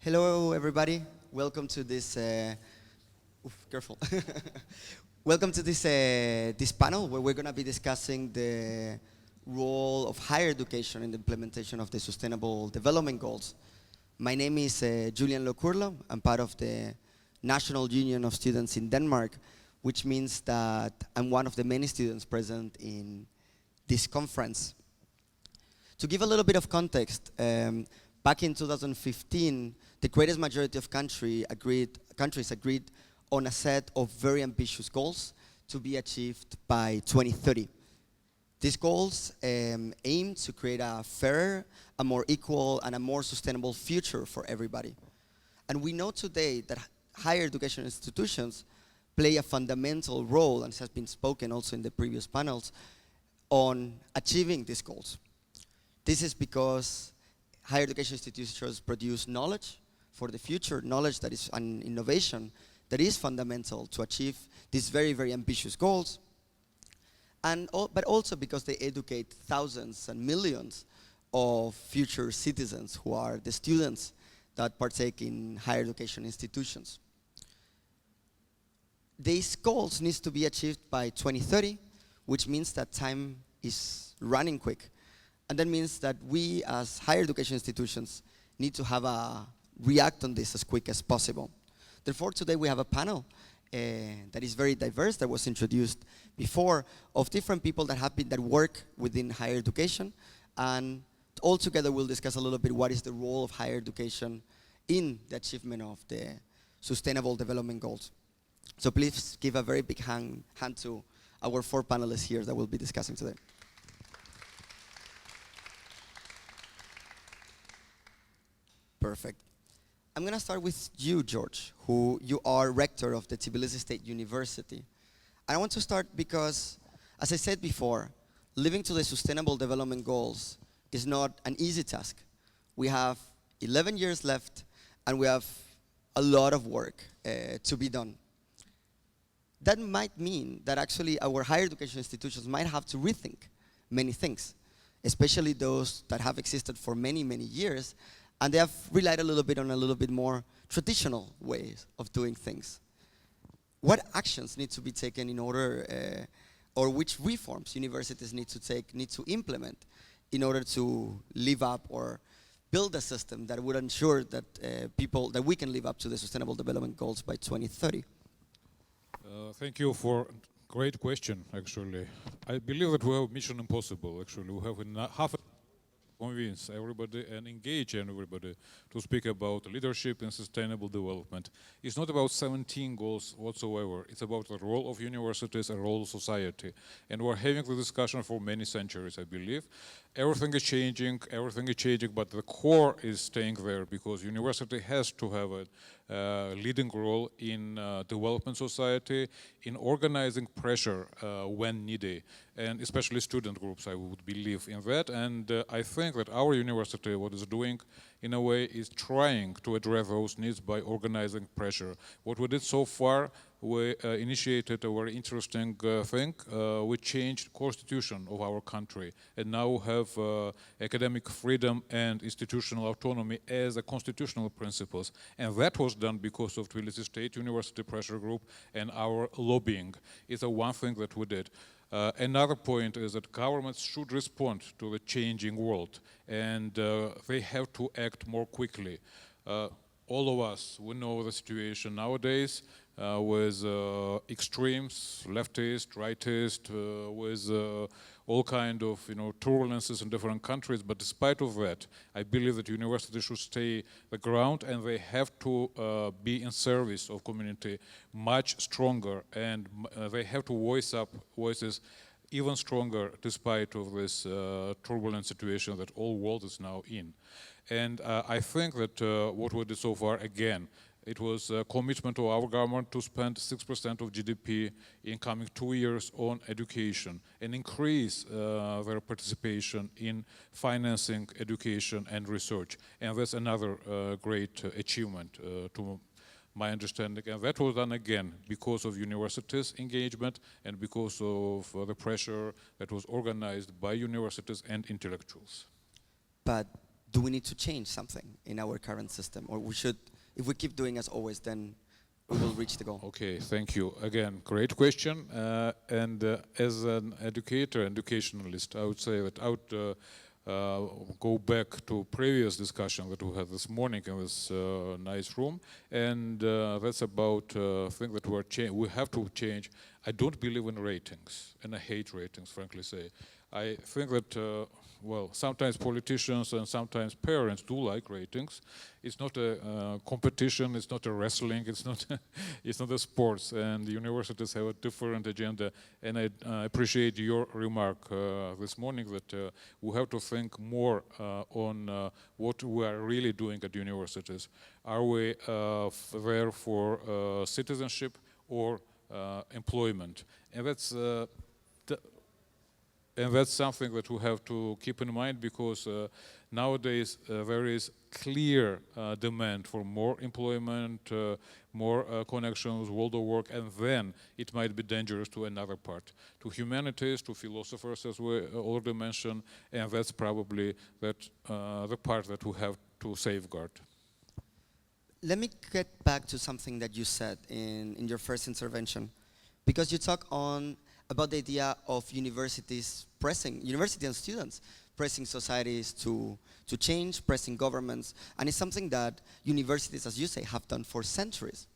Hello, everybody. Welcome to this. Careful. Welcome to this panel where we're going to be discussing the role of higher education in the implementation of the Sustainable Development Goals. My name is Julian Locurlo. I'm part of the National Union of Students in Denmark, which means that I'm one of the many students present in this conference. To give a little bit of context, back in 2015, the greatest majority of countries agreed on a set of very ambitious goals to be achieved by 2030. These goals aim to create a fairer, a more equal, and a more sustainable future for everybody. And we know today that higher education institutions play a fundamental role, and it has been spoken also in the previous panels, on achieving these goals. This is because higher education institutions produce knowledge for the future, knowledge that is an innovation that is fundamental to achieve these very, very ambitious goals. But also because they educate thousands and millions of future citizens who are the students that partake in higher education institutions. These goals need to be achieved by 2030, which means that time is running quick. And that means that we, as higher education institutions, need to have a react on this as quick as possible. Therefore, today we have a panel that is very diverse, that was introduced before, of different people that work within higher education. And all together we'll discuss a little bit what is the role of higher education in the achievement of the Sustainable Development Goals. So please give a very big hand to our four panelists here that we'll be discussing today. Perfect. I'm going to start with you, George, who you are rector of the Tbilisi State University. I want to start because, as I said before, living to the Sustainable Development Goals is not an easy task. We have 11 years left, and we have a lot of work to be done. That might mean that actually our higher education institutions might have to rethink many things, especially those that have existed for many, many years, and they have relied a little bit on a little bit more traditional ways of doing things. What actions need to be taken in order, or which reforms universities need to implement in order to live up or build a system that would ensure that that we can live up to the Sustainable Development Goals by 2030? Thank you for great question, actually. I believe that we have mission impossible, actually. We have half convince everybody and engage everybody to speak about leadership and sustainable development. It's not about 17 goals whatsoever. It's about the role of universities and role of society. And we're having the discussion for many centuries, I believe. Everything is changing, but the core is staying there because university has to have a leading role in development society, in organizing pressure when needed, and especially student groups, I would believe in that. And I think that our university, what is doing in a way, is trying to address those needs by organizing pressure. What we did so far, we initiated a very interesting thing. We changed constitution of our country and now have academic freedom and institutional autonomy as a constitutional principles. And that was done because of Tbilisi State University Pressure Group and our lobbying. It's one thing that we did. Another point is that governments should respond to the changing world, and they have to act more quickly. All of us, we know the situation nowadays with extremes, leftist, rightist, with all kind of turbulences in different countries. But despite of that, I believe that universities should stay the ground, and they have to be in service of community much stronger, and they have to voice up voices even stronger despite of this turbulent situation that all world is now in. And I think that what we did so far, again, it was a commitment of our government to spend 6% of GDP in coming 2 years on education and increase their participation in financing education and research. And that's another great achievement to my understanding. And that was done again because of universities' engagement and because of the pressure that was organized by universities and intellectuals. But do we need to change something in our current system? Or we should, if we keep doing as always, then we will reach the goal. Okay, thank you. Again, great question. And as an educator, educationalist, I would say that I would go back to previous discussion that we had this morning in this nice room, and that's about thing that we have to change. I don't believe in ratings, and I hate ratings, frankly say. I think that, well, sometimes politicians and sometimes parents do like ratings. It's not a competition, it's not a wrestling, it's not it's not a sports, and the universities have a different agenda. And I appreciate your remark this morning that we have to think more on what we are really doing at universities. Are we there for citizenship or employment? And that's something that we have to keep in mind, because nowadays there is clear demand for more employment, more connections, world of work, and then it might be dangerous to another part, to humanities, to philosophers, as we already mentioned, and that's probably the part that we have to safeguard. Let me get back to something that you said in your first intervention, because you talk about the idea of university and students pressing societies to change, pressing governments, and it's something that universities, as you say, have done for centuries.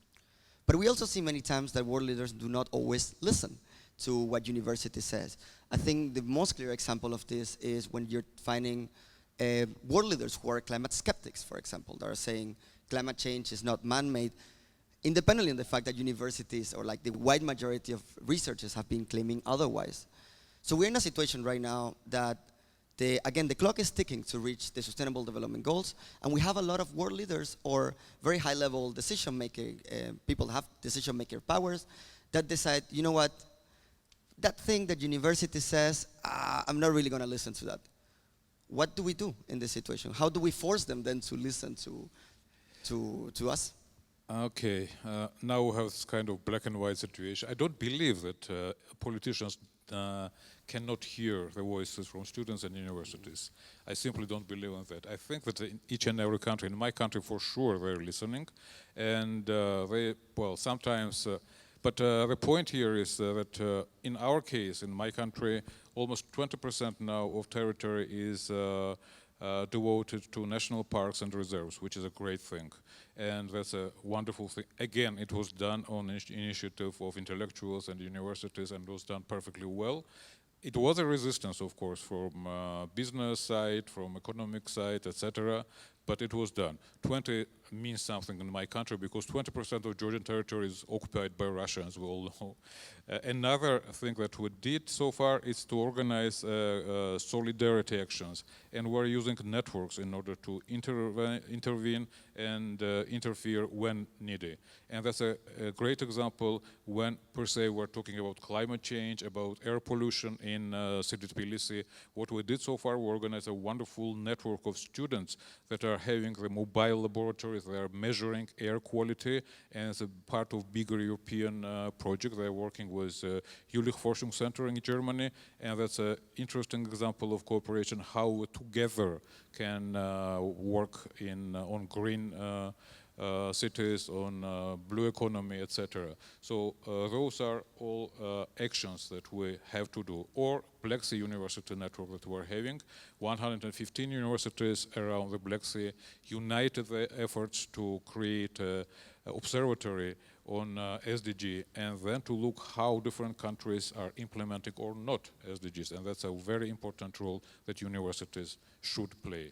But we also see many times that world leaders do not always listen to what university says. I think the most clear example of this is when you're finding world leaders who are climate skeptics, for example, that are saying climate change is not man-made, independently of the fact that universities, or like the wide majority of researchers, have been claiming otherwise. So we're in a situation right now that, again, the clock is ticking to reach the Sustainable Development Goals, and we have a lot of world leaders or very high-level decision-making people have decision-maker powers that decide, you know what, that thing that university says, I'm not really going to listen to that. What do we do in this situation? How do we force them then to listen to us? Okay, now we have this kind of black and white situation. I don't believe that politicians cannot hear the voices from students and universities. I simply don't believe in that. I think that in each and every country, in my country for sure, they're listening, and sometimes. But the point here is that in our case, in my country, almost 20% now of territory is devoted to national parks and reserves, which is a great thing. And that's a wonderful thing. Again, it was done on initiative of intellectuals and universities, and was done perfectly well. It was a resistance, of course, from business side, from economic side, etc., but it was done. 20 means something in my country, because 20% of Georgian territory is occupied by Russia, as we all know. Another thing that we did so far is to organize solidarity actions, and we're using networks in order to intervene and interfere when needed. And that's a great example when, per se, we're talking about climate change, about air pollution in city Tbilisi. What we did so far, we organized a wonderful network of students that are having the mobile laboratories. They are measuring air quality, and as a part of bigger European project, they're working with Jülich Forschung Center in Germany, and that's an interesting example of cooperation, how we together can work on green cities, on blue economy, etc. So those are all actions that we have to do. Or Black Sea University network that we're having. 115 universities around the Black Sea united their efforts to create an observatory on SDG, and then to look how different countries are implementing or not SDGs. And that's a very important role that universities should play.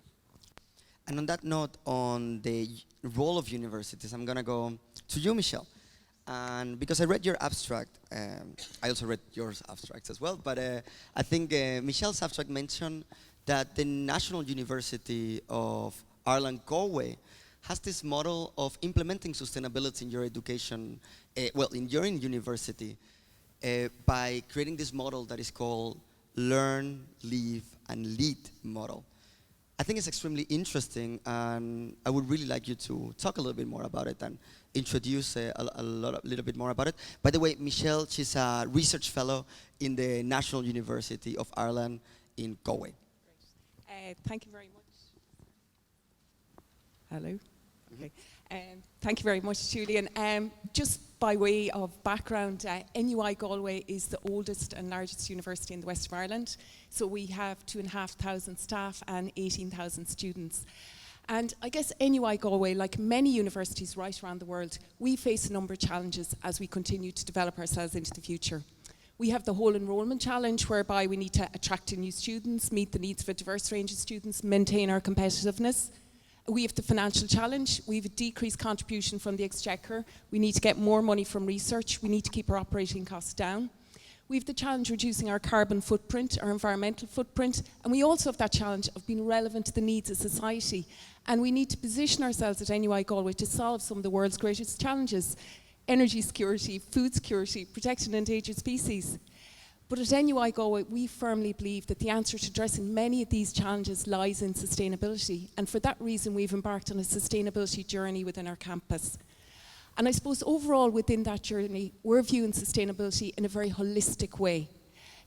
And on that note, on the role of universities, I'm going to go to you, Michelle. And because I read your abstract, I also read your abstracts as well, but I think Michelle's abstract mentioned that the National University of Ireland, Galway, has this model of implementing sustainability in your education, in your university, by creating this model that is called Learn, Live, and Lead model. I think it's extremely interesting, and I would really like you to talk a little bit more about it and introduce a little bit more about it. By the way, Michelle, she's a research fellow in the National University of Ireland in Galway. Thank you very much. Hello. Okay. Thank you very much, Julian. Just by way of background, NUI Galway is the oldest and largest university in the west of Ireland. So we have 2,500 staff and 18,000 students. And I guess NUI Galway, like many universities right around the world, we face a number of challenges as we continue to develop ourselves into the future. We have the whole enrolment challenge, whereby we need to attract new students, meet the needs of a diverse range of students, maintain our competitiveness. We have the financial challenge. We have a decreased contribution from the Exchequer. We need to get more money from research. We need to keep our operating costs down. We have the challenge of reducing our carbon footprint, our environmental footprint, and we also have that challenge of being relevant to the needs of society. And we need to position ourselves at NUI Galway to solve some of the world's greatest challenges: energy security, food security, protecting endangered species. But at NUI Galway, we firmly believe that the answer to addressing many of these challenges lies in sustainability. And for that reason, we've embarked on a sustainability journey within our campus. And I suppose overall within that journey, we're viewing sustainability in a very holistic way.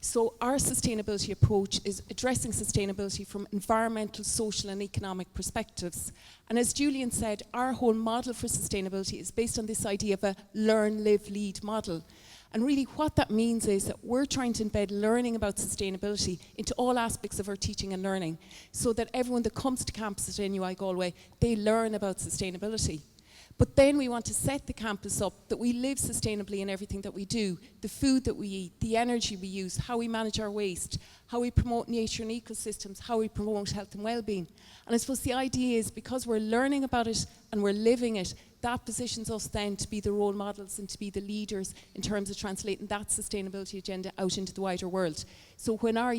So our sustainability approach is addressing sustainability from environmental, social and economic perspectives. And as Julian said, our whole model for sustainability is based on this idea of a learn, live, lead model. And really what that means is that we're trying to embed learning about sustainability into all aspects of our teaching and learning, so that everyone that comes to campus at NUI Galway, they learn about sustainability. But then we want to set the campus up that we live sustainably in everything that we do: the food that we eat, the energy we use, how we manage our waste, how we promote nature and ecosystems, how we promote health and well-being. And I suppose the idea is, because we're learning about it and we're living it, that positions us then to be the role models and to be the leaders in terms of translating that sustainability agenda out into the wider world. So when our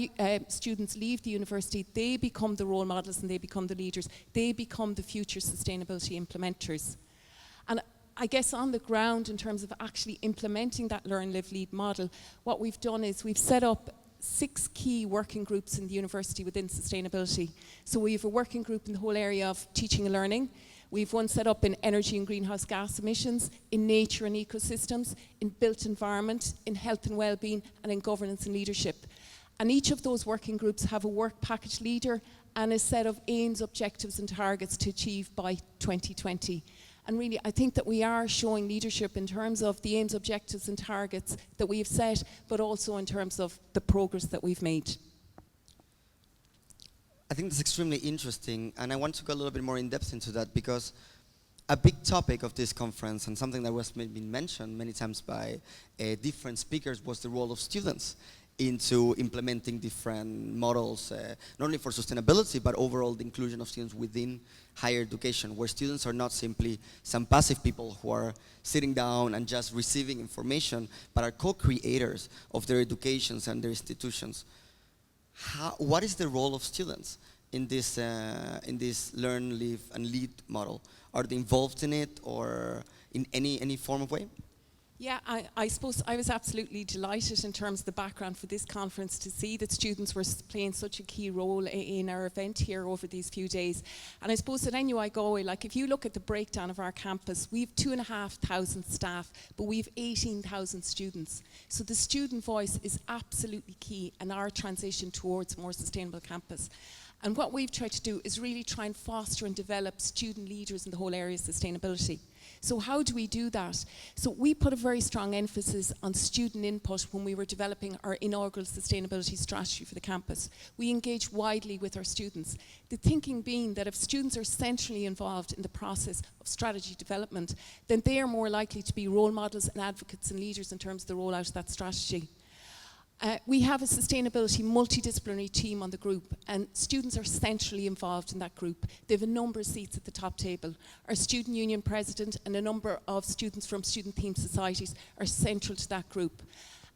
students leave the university, they become the role models and they become the leaders. They become the future sustainability implementers. And I guess on the ground, in terms of actually implementing that learn, live, lead model, what we've done is we've set up 6 key working groups in the university within sustainability. So we have a working group in the whole area of teaching and learning. We've one set up in energy and greenhouse gas emissions, in nature and ecosystems, in built environment, in health and well-being, and in governance and leadership. And each of those working groups have a work package leader and a set of aims, objectives and targets to achieve by 2020. And really, I think that we are showing leadership in terms of the aims, objectives and targets that we have set, but also in terms of the progress that we've made. I think that's extremely interesting, and I want to go a little bit more in depth into that, because a big topic of this conference, and something that was been mentioned many times by different speakers, was the role of students into implementing different models, not only for sustainability, but overall the inclusion of students within higher education, where students are not simply some passive people who are sitting down and just receiving information, but are co-creators of their educations and their institutions. What is the role of students in this learn, live, and lead model? Are they involved in it, or in any form of way? Yeah, I suppose I was absolutely delighted in terms of the background for this conference to see that students were playing such a key role in our event here over these few days. And I suppose at NUI Galway, like if you look at the breakdown of our campus, we have 2,500 staff, but we have 18,000 students. So the student voice is absolutely key in our transition towards a more sustainable campus. And what we've tried to do is really try and foster and develop student leaders in the whole area of sustainability. So how do we do that? So we put a very strong emphasis on student input when we were developing our inaugural sustainability strategy for the campus. We engaged widely with our students. The thinking being that if students are centrally involved in the process of strategy development, then they are more likely to be role models and advocates and leaders in terms of the rollout of that strategy. We have a sustainability multidisciplinary team on the group, and students are centrally involved in that group. They have a number of seats at the top table. Our student union president and a number of students from student-themed societies are central to that group.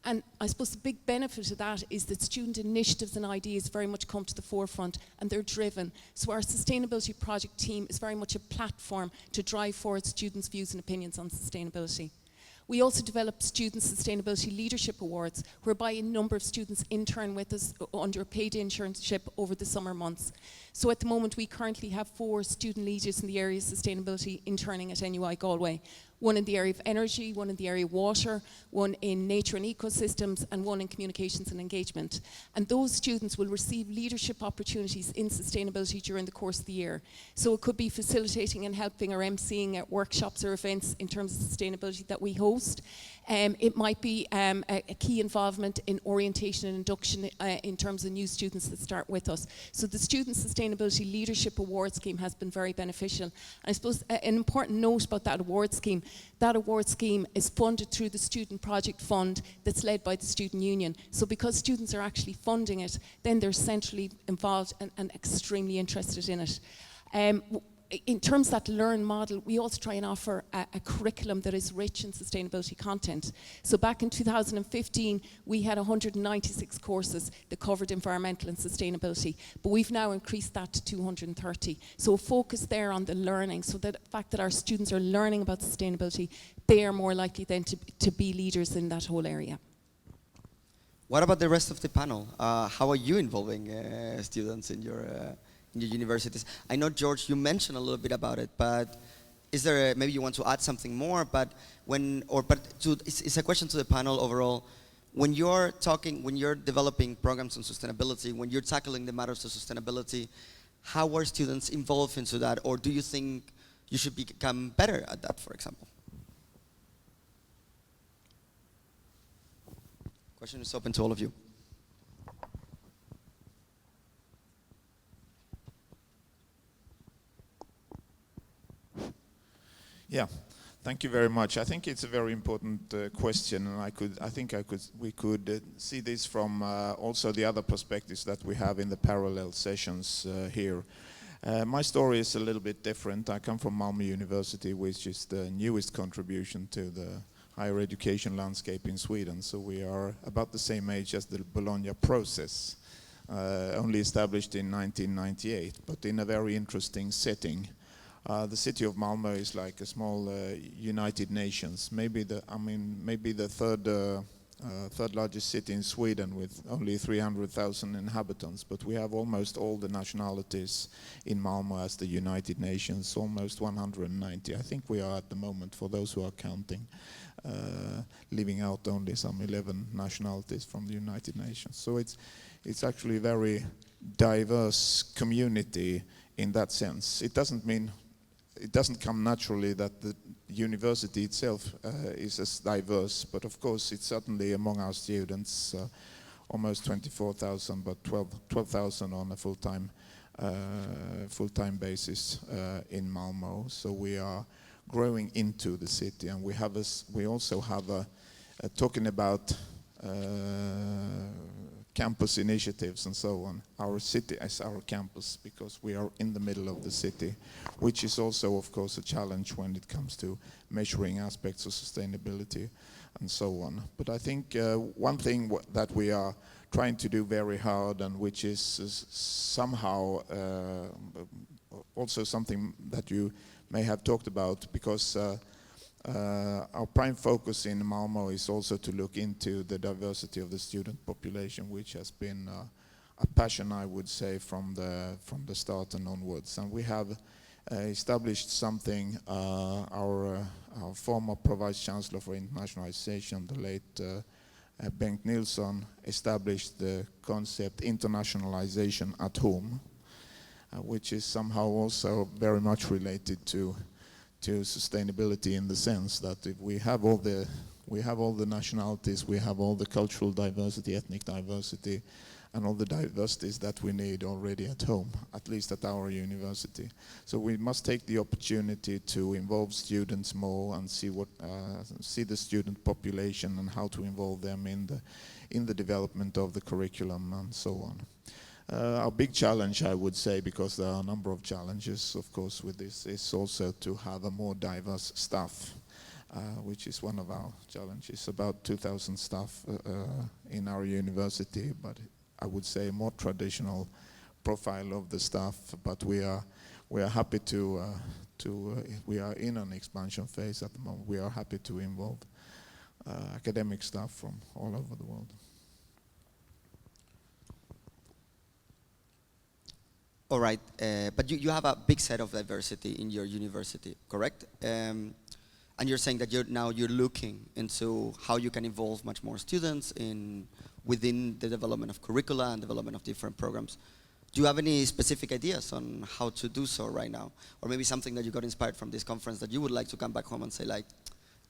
And I suppose the big benefit of that is that student initiatives and ideas very much come to the forefront, and they're driven. So our sustainability project team is very much a platform to drive forward students' views and opinions on sustainability. We also develop Student Sustainability Leadership Awards, whereby a number of students intern with us under a paid internship over the summer months. So at the moment, we currently have 4 student leaders in the area of sustainability interning at NUI Galway. one in the area of energy, one in the area of water, one in nature and ecosystems, and one in communications and engagement. And those students will receive leadership opportunities in sustainability during the course of the year. So it could be facilitating and helping or emceeing at workshops or events in terms of sustainability that we host. It might be a key involvement in orientation and induction in terms of new students that start with us. So the Student Sustainability Leadership Award Scheme has been very beneficial. And I suppose an important note about that award scheme is funded through the Student Project Fund that's led by the Student Union. So because students are actually funding it, then they're centrally involved and extremely interested in it. In terms of that learn model, we also try and offer a curriculum that is rich in sustainability content. So back in 2015, we had 196 courses that covered environmental and sustainability, but we've now increased that to 230. So a focus there on the learning, so that the fact that our students are learning about sustainability, they are more likely then to be leaders in that whole area. What about the rest of the panel? How are you involving students in your universities? I know, George, you mentioned a little bit about it, but is there maybe you want to add something more? But it's a question to the panel overall. When you're developing programs on sustainability, when you're tackling the matters of sustainability, how are students involved into that, or do you think you should become better at that, for example? Question is open to all of you. Yeah, thank you very much. I think it's a very important question, and we could see this from also the other perspectives that we have in the parallel sessions here. My story is a little bit different. I come from Malmö University, which is the newest contribution to the higher education landscape in Sweden. So we are about the same age as the Bologna process, only established in 1998, but in a very interesting setting. The city of Malmö is like a small United Nations, maybe the third largest city in Sweden with only 300,000 inhabitants, but we have almost all the nationalities in Malmö as the United Nations, almost 190. I think we are at the moment, for those who are counting, leaving out only some 11 nationalities from the United Nations. So it's actually a very diverse community in that sense. It doesn't come naturally that the university itself is as diverse, but of course it's certainly among our students almost 24,000, but 12,000 on a full-time basis in Malmö. So we are growing into the city, and we also have talking about campus initiatives and so on. Our city as our campus, because we are in the middle of the city, which is also, of course, a challenge when it comes to measuring aspects of sustainability and so on. But I think one thing that we are trying to do very hard, and which is somehow also something that you may have talked about, because our prime focus in Malmö is also to look into the diversity of the student population, which has been a passion, I would say, from the start and onwards. And we have established something. Our former Vice Chancellor for Internationalization, the late Bengt Nilsson, established the concept Internationalization at home, which is somehow also very much related to sustainability, in the sense that if we have all the nationalities, we have all the cultural diversity, ethnic diversity, and all the diversities that we need already at home, at least at our university. So we must take the opportunity to involve students more and see the student population and how to involve them in the development of the curriculum and so on. Our big challenge, I would say, because there are a number of challenges, of course, with this, is also to have a more diverse staff, which is one of our challenges. About 2,000 staff in our university, but I would say more traditional profile of the staff. But we are happy we are in an expansion phase at the moment. We are happy to involve academic staff from all over the world. All right, but you have a big set of diversity in your university, correct? And And you're saying that you're looking into how you can involve much more students within the development of curricula and development of different programs. Do you have any specific ideas on how to do so right now? Or maybe something that you got inspired from this conference that you would like to come back home and say, like,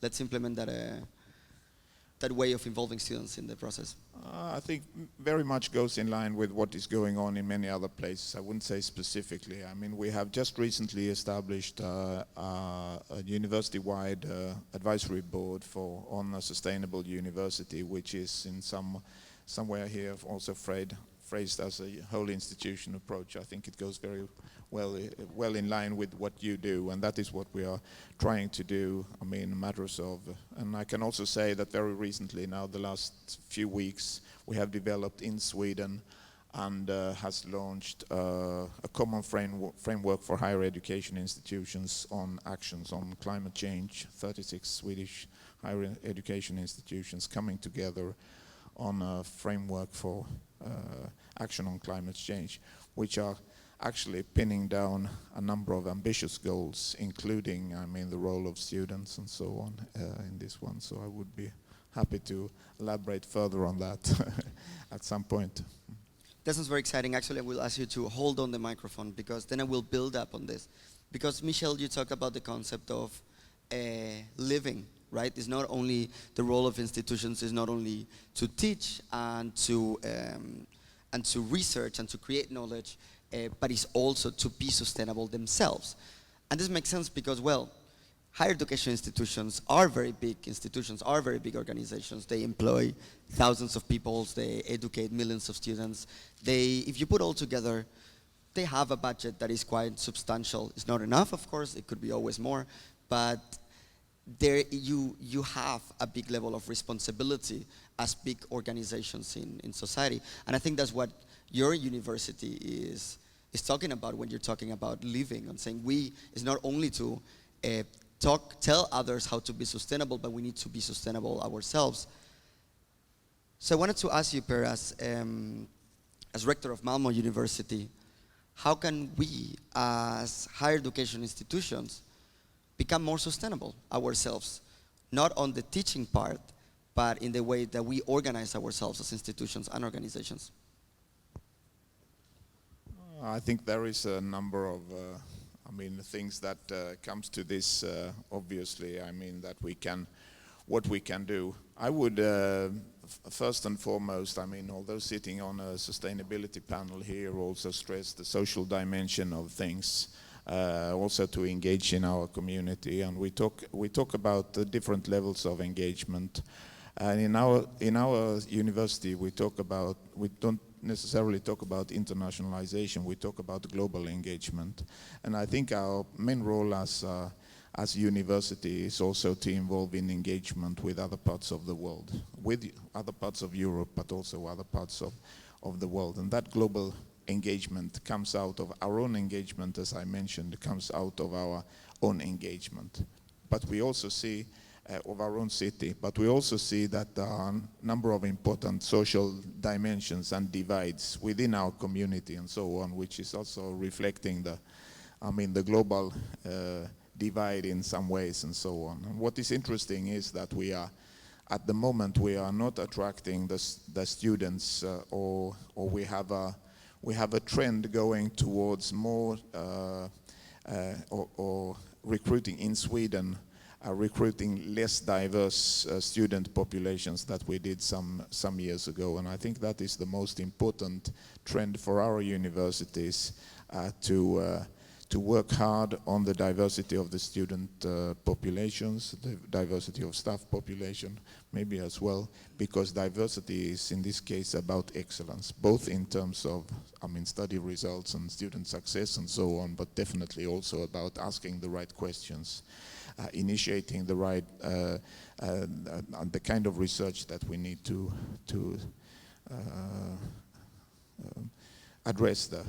let's implement that way of involving students in the process? I think very much goes in line with what is going on in many other places. I wouldn't say specifically. I mean, we have just recently established a university-wide advisory board on a sustainable university, which is in somewhere here also phrased as a whole institution approach. I think it goes very well in line with what you do, and that is what we are trying to do. I mean, matters of, and I can also say that very recently, now the last few weeks, we have developed in Sweden and has launched a common framework for higher education institutions on actions on climate change. 36 Swedish higher education institutions coming together on a framework for action on climate change, which are actually pinning down a number of ambitious goals, including, I mean, the role of students and so on in this one. So I would be happy to elaborate further on that at some point. That sounds very exciting. Actually, I will ask you to hold on the microphone, because then I will build up on this. Because, Michelle, you talked about the concept of living, right? It's not only the role of institutions is not only to teach and to research and to create knowledge, but it's also to be sustainable themselves. And this makes sense because, well, higher education institutions are very big institutions, are very big organizations. They employ thousands of people, they educate millions of students. If you put all together, they have a budget that is quite substantial. It's not enough, of course, it could be always more, but there you have a big level of responsibility as big organizations in society. And I think that's what your university is talking about when you're talking about living and saying it's not only to tell others how to be sustainable, but we need to be sustainable ourselves. So I wanted to ask you, Per, as rector of Malmo University, how can we as higher education institutions become more sustainable ourselves, not on the teaching part, but in the way that we organize ourselves as institutions and organizations? I think there is a number of things that comes to this, obviously. I mean, what we can do. I would, first and foremost, I mean, although sitting on a sustainability panel here, also stress the social dimension of things, also to engage in our community. And we talk about the different levels of engagement. And in our university, we don't necessarily talk about internationalization, we talk about global engagement. And I think our main role as a university is also to involve in engagement with other parts of the world, with other parts of Europe, but also other parts of the world. And that global engagement comes out of our own engagement, as I mentioned, comes out of our own engagement. But we also see of our own city, but we also see that there are a number of important social dimensions and divides within our community and so on, which is also reflecting the global divide in some ways and so on. And what is interesting is that at the moment, we are not attracting the students, or we have a trend going towards more or recruiting in Sweden, recruiting less diverse student populations that we did some years ago. And I think that is the most important trend for our universities, to work hard on the diversity of the student populations, the diversity of staff population, maybe as well, because diversity is in this case about excellence, both in terms of, study results and student success and so on, but definitely also about asking the right questions, initiating the right, the kind of research that we need to address the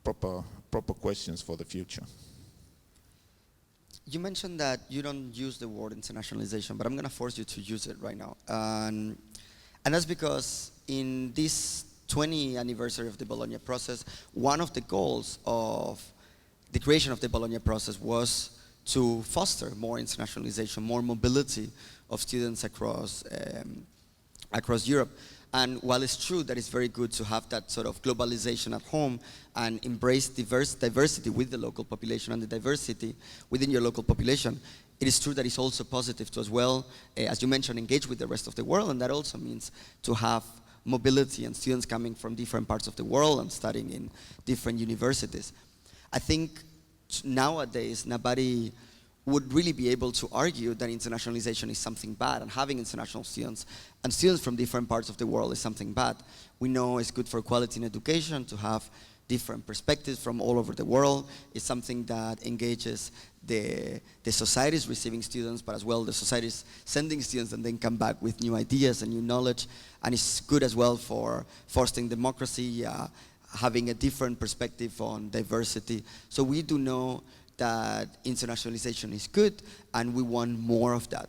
proper questions for the future. You mentioned that you don't use the word internationalization, but I'm going to force you to use it right now. And that's because in this 20th anniversary of the Bologna process, one of the goals of the creation of the Bologna process was to foster more internationalization, more mobility of students across Europe. And while it's true that it's very good to have that sort of globalization at home and embrace diversity with the local population and the diversity within your local population, it is true that it's also positive to as well, as you mentioned, engage with the rest of the world, and that also means to have mobility and students coming from different parts of the world and studying in different universities. I think nowadays nobody would really be able to argue that internationalization is something bad, and having international students and students from different parts of the world is something bad. We know it's good for quality in education to have different perspectives from all over the world. It's something that engages the societies receiving students, but as well the societies sending students and then come back with new ideas and new knowledge. And it's good as well for fostering democracy, having a different perspective on diversity. So we do know that internationalization is good, and we want more of that.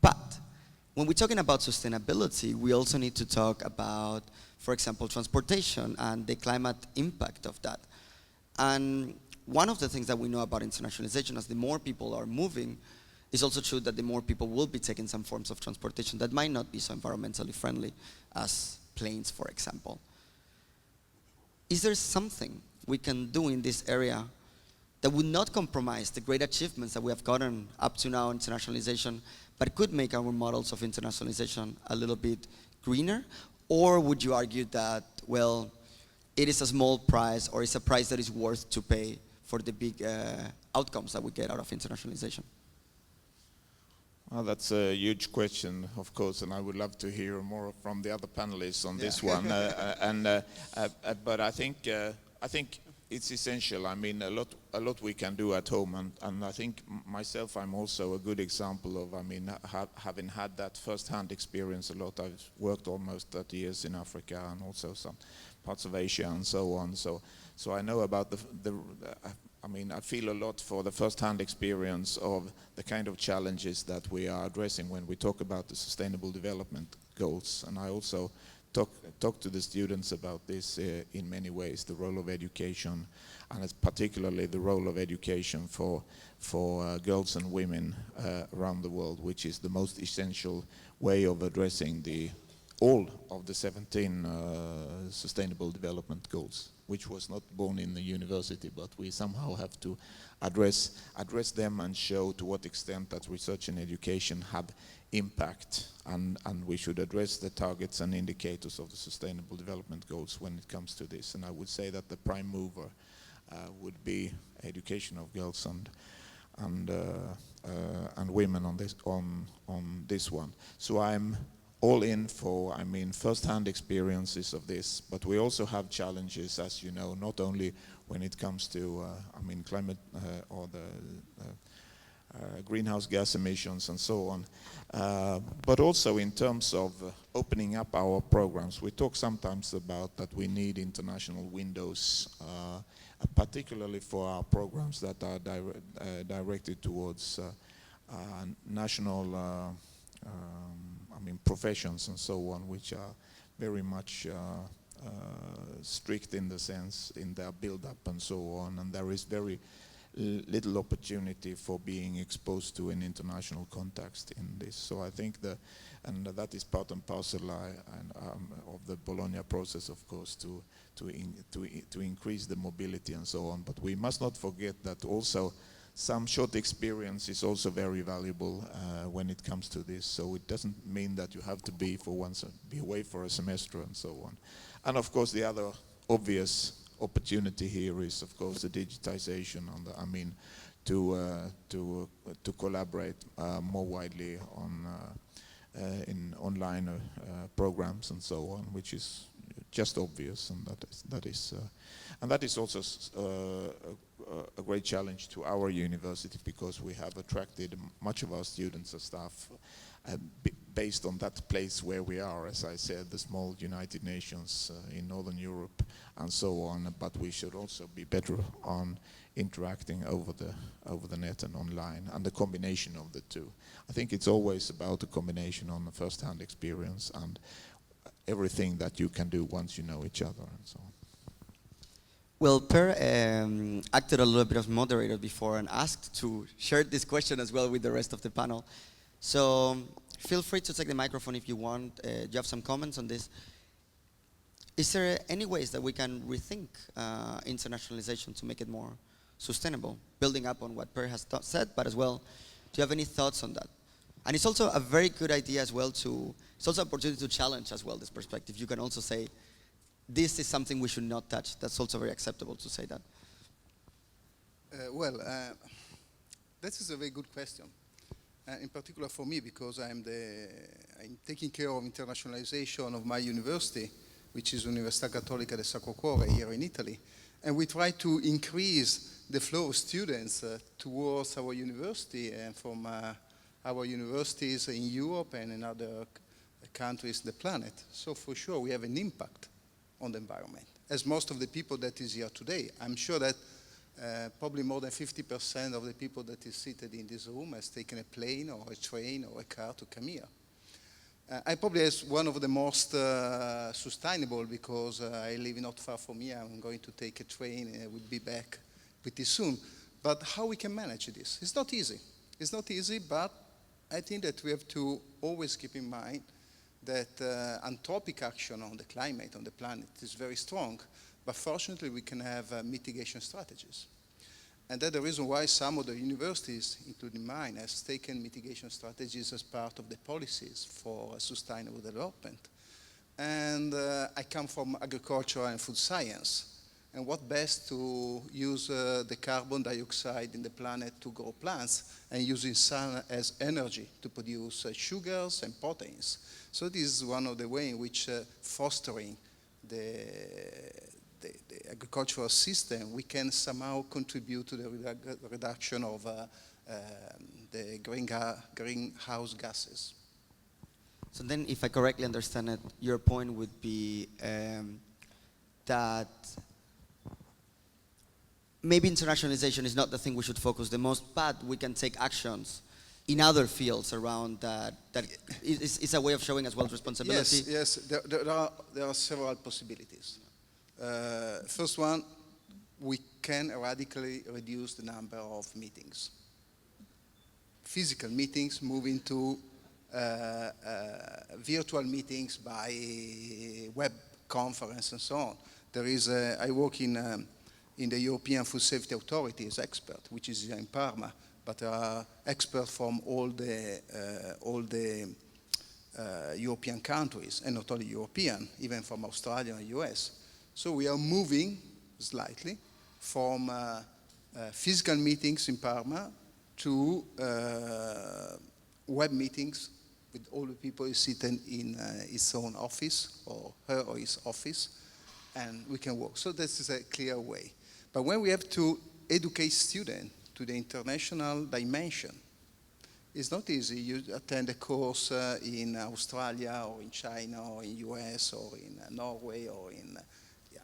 But when we're talking about sustainability, we also need to talk about, for example, transportation and the climate impact of that. And one of the things that we know about internationalization is the more people are moving, it's also true that the more people will be taking some forms of transportation that might not be so environmentally friendly as planes, for example. Is there something we can do in this area that would not compromise the great achievements that we have gotten up to now in internationalization, but could make our models of internationalization a little bit greener? Or would you argue that, well, it is a small price, or it's a price that is worth to pay for the big outcomes that we get out of internationalization? Well, that's a huge question, of course, and I would love to hear more from the other panelists on this one. But I think it's essential. I mean, a lot we can do at home, and I think myself, I'm also a good example of, I mean, having had that first-hand experience a lot. I've worked almost 30 years in Africa and also some parts of Asia and so on. So I know about I mean, I feel a lot for the first-hand experience of the kind of challenges that we are addressing when we talk about the Sustainable Development Goals. And I also talk to the students about this in many ways, the role of education, and it's particularly the role of education for girls and women around the world, which is the most essential way of addressing all of the 17 Sustainable Development Goals, which was not born in the university, but we somehow have to address them and show to what extent that research and education have impact, and we should address the targets and indicators of the Sustainable Development Goals when it comes to this. And I would say that the prime mover would be education of girls and women on this one. So I'm all in for, I mean, first-hand experiences of this, but we also have challenges, as you know, not only when it comes to, I mean, climate or the greenhouse gas emissions and so on, but also in terms of opening up our programs. We talk sometimes about that we need international windows, particularly for our programs that are directed towards national I mean, professions and so on, which are very much strict in the sense in their build-up and so on, and there is very little opportunity for being exposed to an international context in this. So I think and that is part and parcel of the Bologna process, of course, to increase the mobility and so on. But we must not forget that also some short experience is also very valuable when it comes to this. So it doesn't mean that you have to be away for a semester and so on. And of course, the other obvious opportunity here is, of course, the digitization. I mean, to collaborate more widely in online programs and so on, which is just obvious, and that is also a great challenge to our university, because we have attracted much of our students and staff based on that place where we are, as I said, the small United Nations in Northern Europe and so on. But we should also be better on interacting over the net and online, and the combination of the two. I think it's always about a combination on the first-hand experience and everything that you can do once you know each other and so on. Well, Per acted a little bit of moderator before and asked to share this question as well with the rest of the panel. So feel free to take the microphone if you want. You have some comments on this. Is there any ways that we can rethink internationalization to make it more sustainable, building up on what Per has said, but as well, do you have any thoughts on that? And it's also a very good idea as well it's also an opportunity to challenge as well this perspective. You can also say, this is something we should not touch. That's also very acceptable to say that. That is a very good question. In particular for me, because I'm taking care of internationalization of my university, which is Università Cattolica del Sacro Cuore here in Italy. And we try to increase the flow of students towards our university and from our universities in Europe and in other countries on the planet. So for sure we have an impact on the environment. As most of the people that is here today, I'm sure that probably more than 50% of the people that is seated in this room has taken a plane or a train or a car to come here. I probably is one of the most sustainable because I live not far from here. I'm going to take a train and I will be back pretty soon. But how we can manage this? It's not easy. It's not easy, but I think that we have to always keep in mind that anthropic action on the climate, on the planet, is very strong. But fortunately, we can have mitigation strategies. And that's the reason why some of the universities, including mine, has taken mitigation strategies as part of the policies for sustainable development. And I come from agriculture and food science. And what best to use the carbon dioxide in the planet to grow plants and using sun as energy to produce sugars and proteins. So this is one of the ways in which fostering the agricultural system, we can somehow contribute to the reduction of the greenhouse gases. So then, if I correctly understand it, your point would be that maybe internationalization is not the thing we should focus the most, but we can take actions in other fields around that. That is a way of showing as well responsibility. Yes. There are several possibilities. First one, we can radically reduce the number of meetings. Physical meetings move into virtual meetings by web conference and so on. There is I work in the European Food Safety Authority as expert, which is in Parma, but experts from all the European countries, and not only European, even from Australia and US. So we are moving slightly from physical meetings in Parma to web meetings with all the people sitting in his own office or her or his office, and we can work. So this is a clear way. But when we have to educate students to the international dimension, it's not easy. You attend a course in Australia or in China or in US or in Norway or in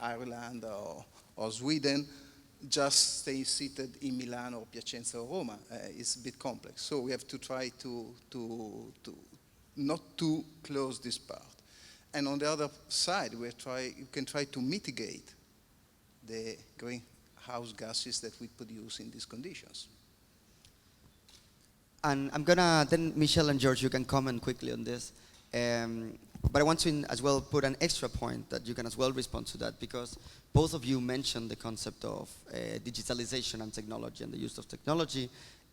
Ireland or Sweden, just stay seated in Milan or Piacenza or Roma. It's a bit complex. So we have to try to not to close this part. And on the other side, we can try to mitigate the greenhouse gases that we produce in these conditions. And I'm gonna, then Michelle and George, you can comment quickly on this. But I want to as well put an extra point that you can as well respond to that, because both of you mentioned the concept of digitalization and technology and the use of technology,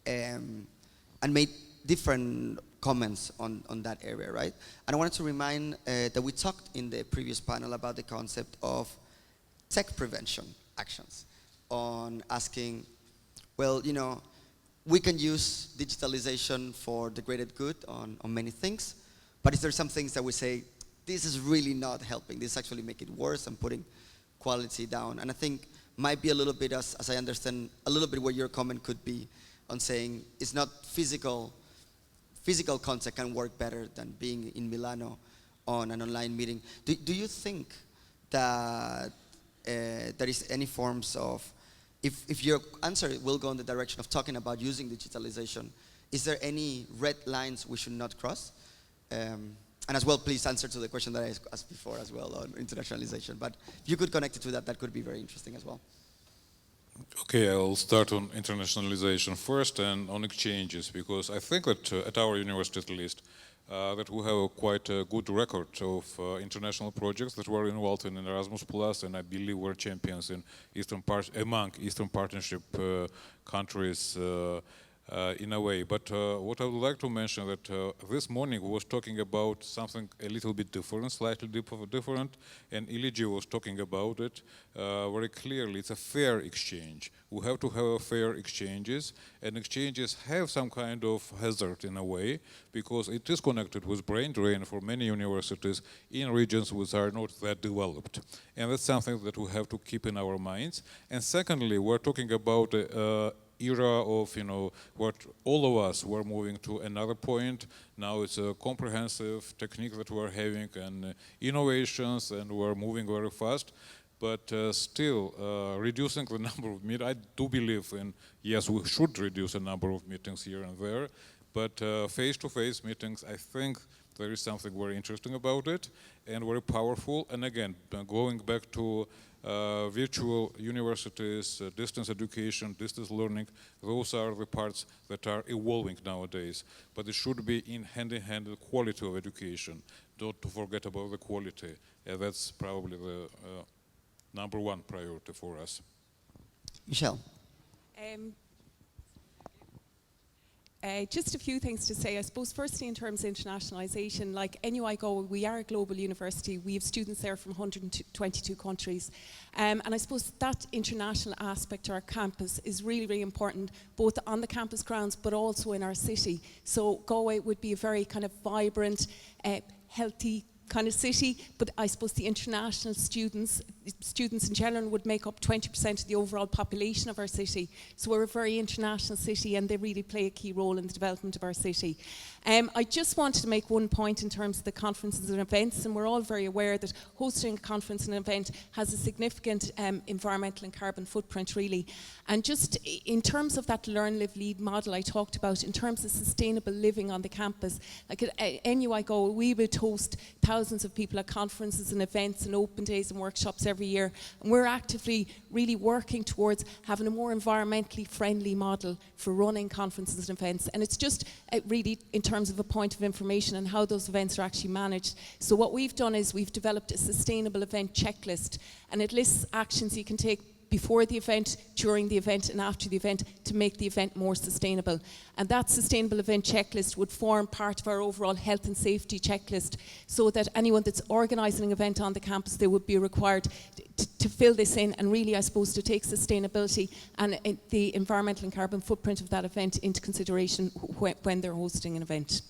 and made different comments on that area, right? And I wanted to remind that we talked in the previous panel about the concept of tech prevention actions, on asking, well, you know, we can use digitalization for the greater good on many things, but is there some things that we say, this is really not helping, this actually make it worse and putting quality down? And I think might be a little bit, as I understand, a little bit where your comment could be on saying it's not physical contact can work better than being in Milano on an online meeting. Do you think that there is any forms of, if your answer will go in the direction of talking about using digitalization, is there any red lines we should not cross? And as well, please answer to the question that I asked before as well on internationalization. But if you could connect it to that, that could be very interesting as well. Okay, I'll start on internationalization first and on exchanges, because I think that at our university at least, that we have a quite a good record of international projects that were involved in Erasmus Plus, and I believe we're champions in among Eastern Partnership countries in a way. But what I would like to mention that this morning we was talking about something a little bit different, slightly different, and Iliji was talking about it very clearly. It's a fair exchange. We have to have fair exchanges, and exchanges have some kind of hazard in a way, because it is connected with brain drain for many universities in regions which are not that developed. And that's something that we have to keep in our minds. And secondly, we're talking about era of, what all of us were moving to another point. Now it's a comprehensive technique that we're having and innovations, and we're moving very fast. But still, reducing the number of meetings, I do believe in, yes, we should reduce the number of meetings here and there, but face-to-face meetings, I think there is something very interesting about it and very powerful. And again, going back to virtual universities, distance education, distance learning, those are the parts that are evolving nowadays. But it should be in hand-in-hand with quality of education, not to forget about the quality. That's probably the number one priority for us. Michelle. Just a few things to say. I suppose firstly in terms of internationalisation, like NUI Go, we are a global university. We have students there from 122 countries. And I suppose that international aspect to our campus is really, really important, both on the campus grounds but also in our city. So Galway would be a very kind of vibrant, healthy kind of city, but I suppose the international students in general would make up 20% of the overall population of our city. So we're a very international city, and they really play a key role in the development of our city. I just wanted to make one point in terms of the conferences and events, and we're all very aware that hosting a conference and event has a significant environmental and carbon footprint, really. And just in terms of that learn, live, lead model I talked about, in terms of sustainable living on the campus, like at NUI Go, we would host thousands of people at conferences and events and open days and workshops every year, and we're actively really working towards having a more environmentally friendly model for running conferences and events. And it's just really in terms of a point of information and how those events are actually managed. So what we've done is we've developed a sustainable event checklist, and it lists actions you can take before the event, during the event, and after the event to make the event more sustainable. And that sustainable event checklist would form part of our overall health and safety checklist, so that anyone that's organising an event on the campus, they would be required to fill this in, and really, I suppose, to take sustainability and the environmental and carbon footprint of that event into consideration when they're hosting an event.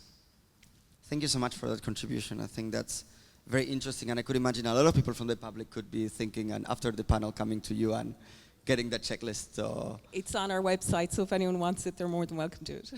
Thank you so much for that contribution. I think that's very interesting, and I could imagine a lot of people from the public could be thinking, and after the panel, coming to you and getting that checklist. So it's on our website, so if anyone wants it, they're more than welcome to it.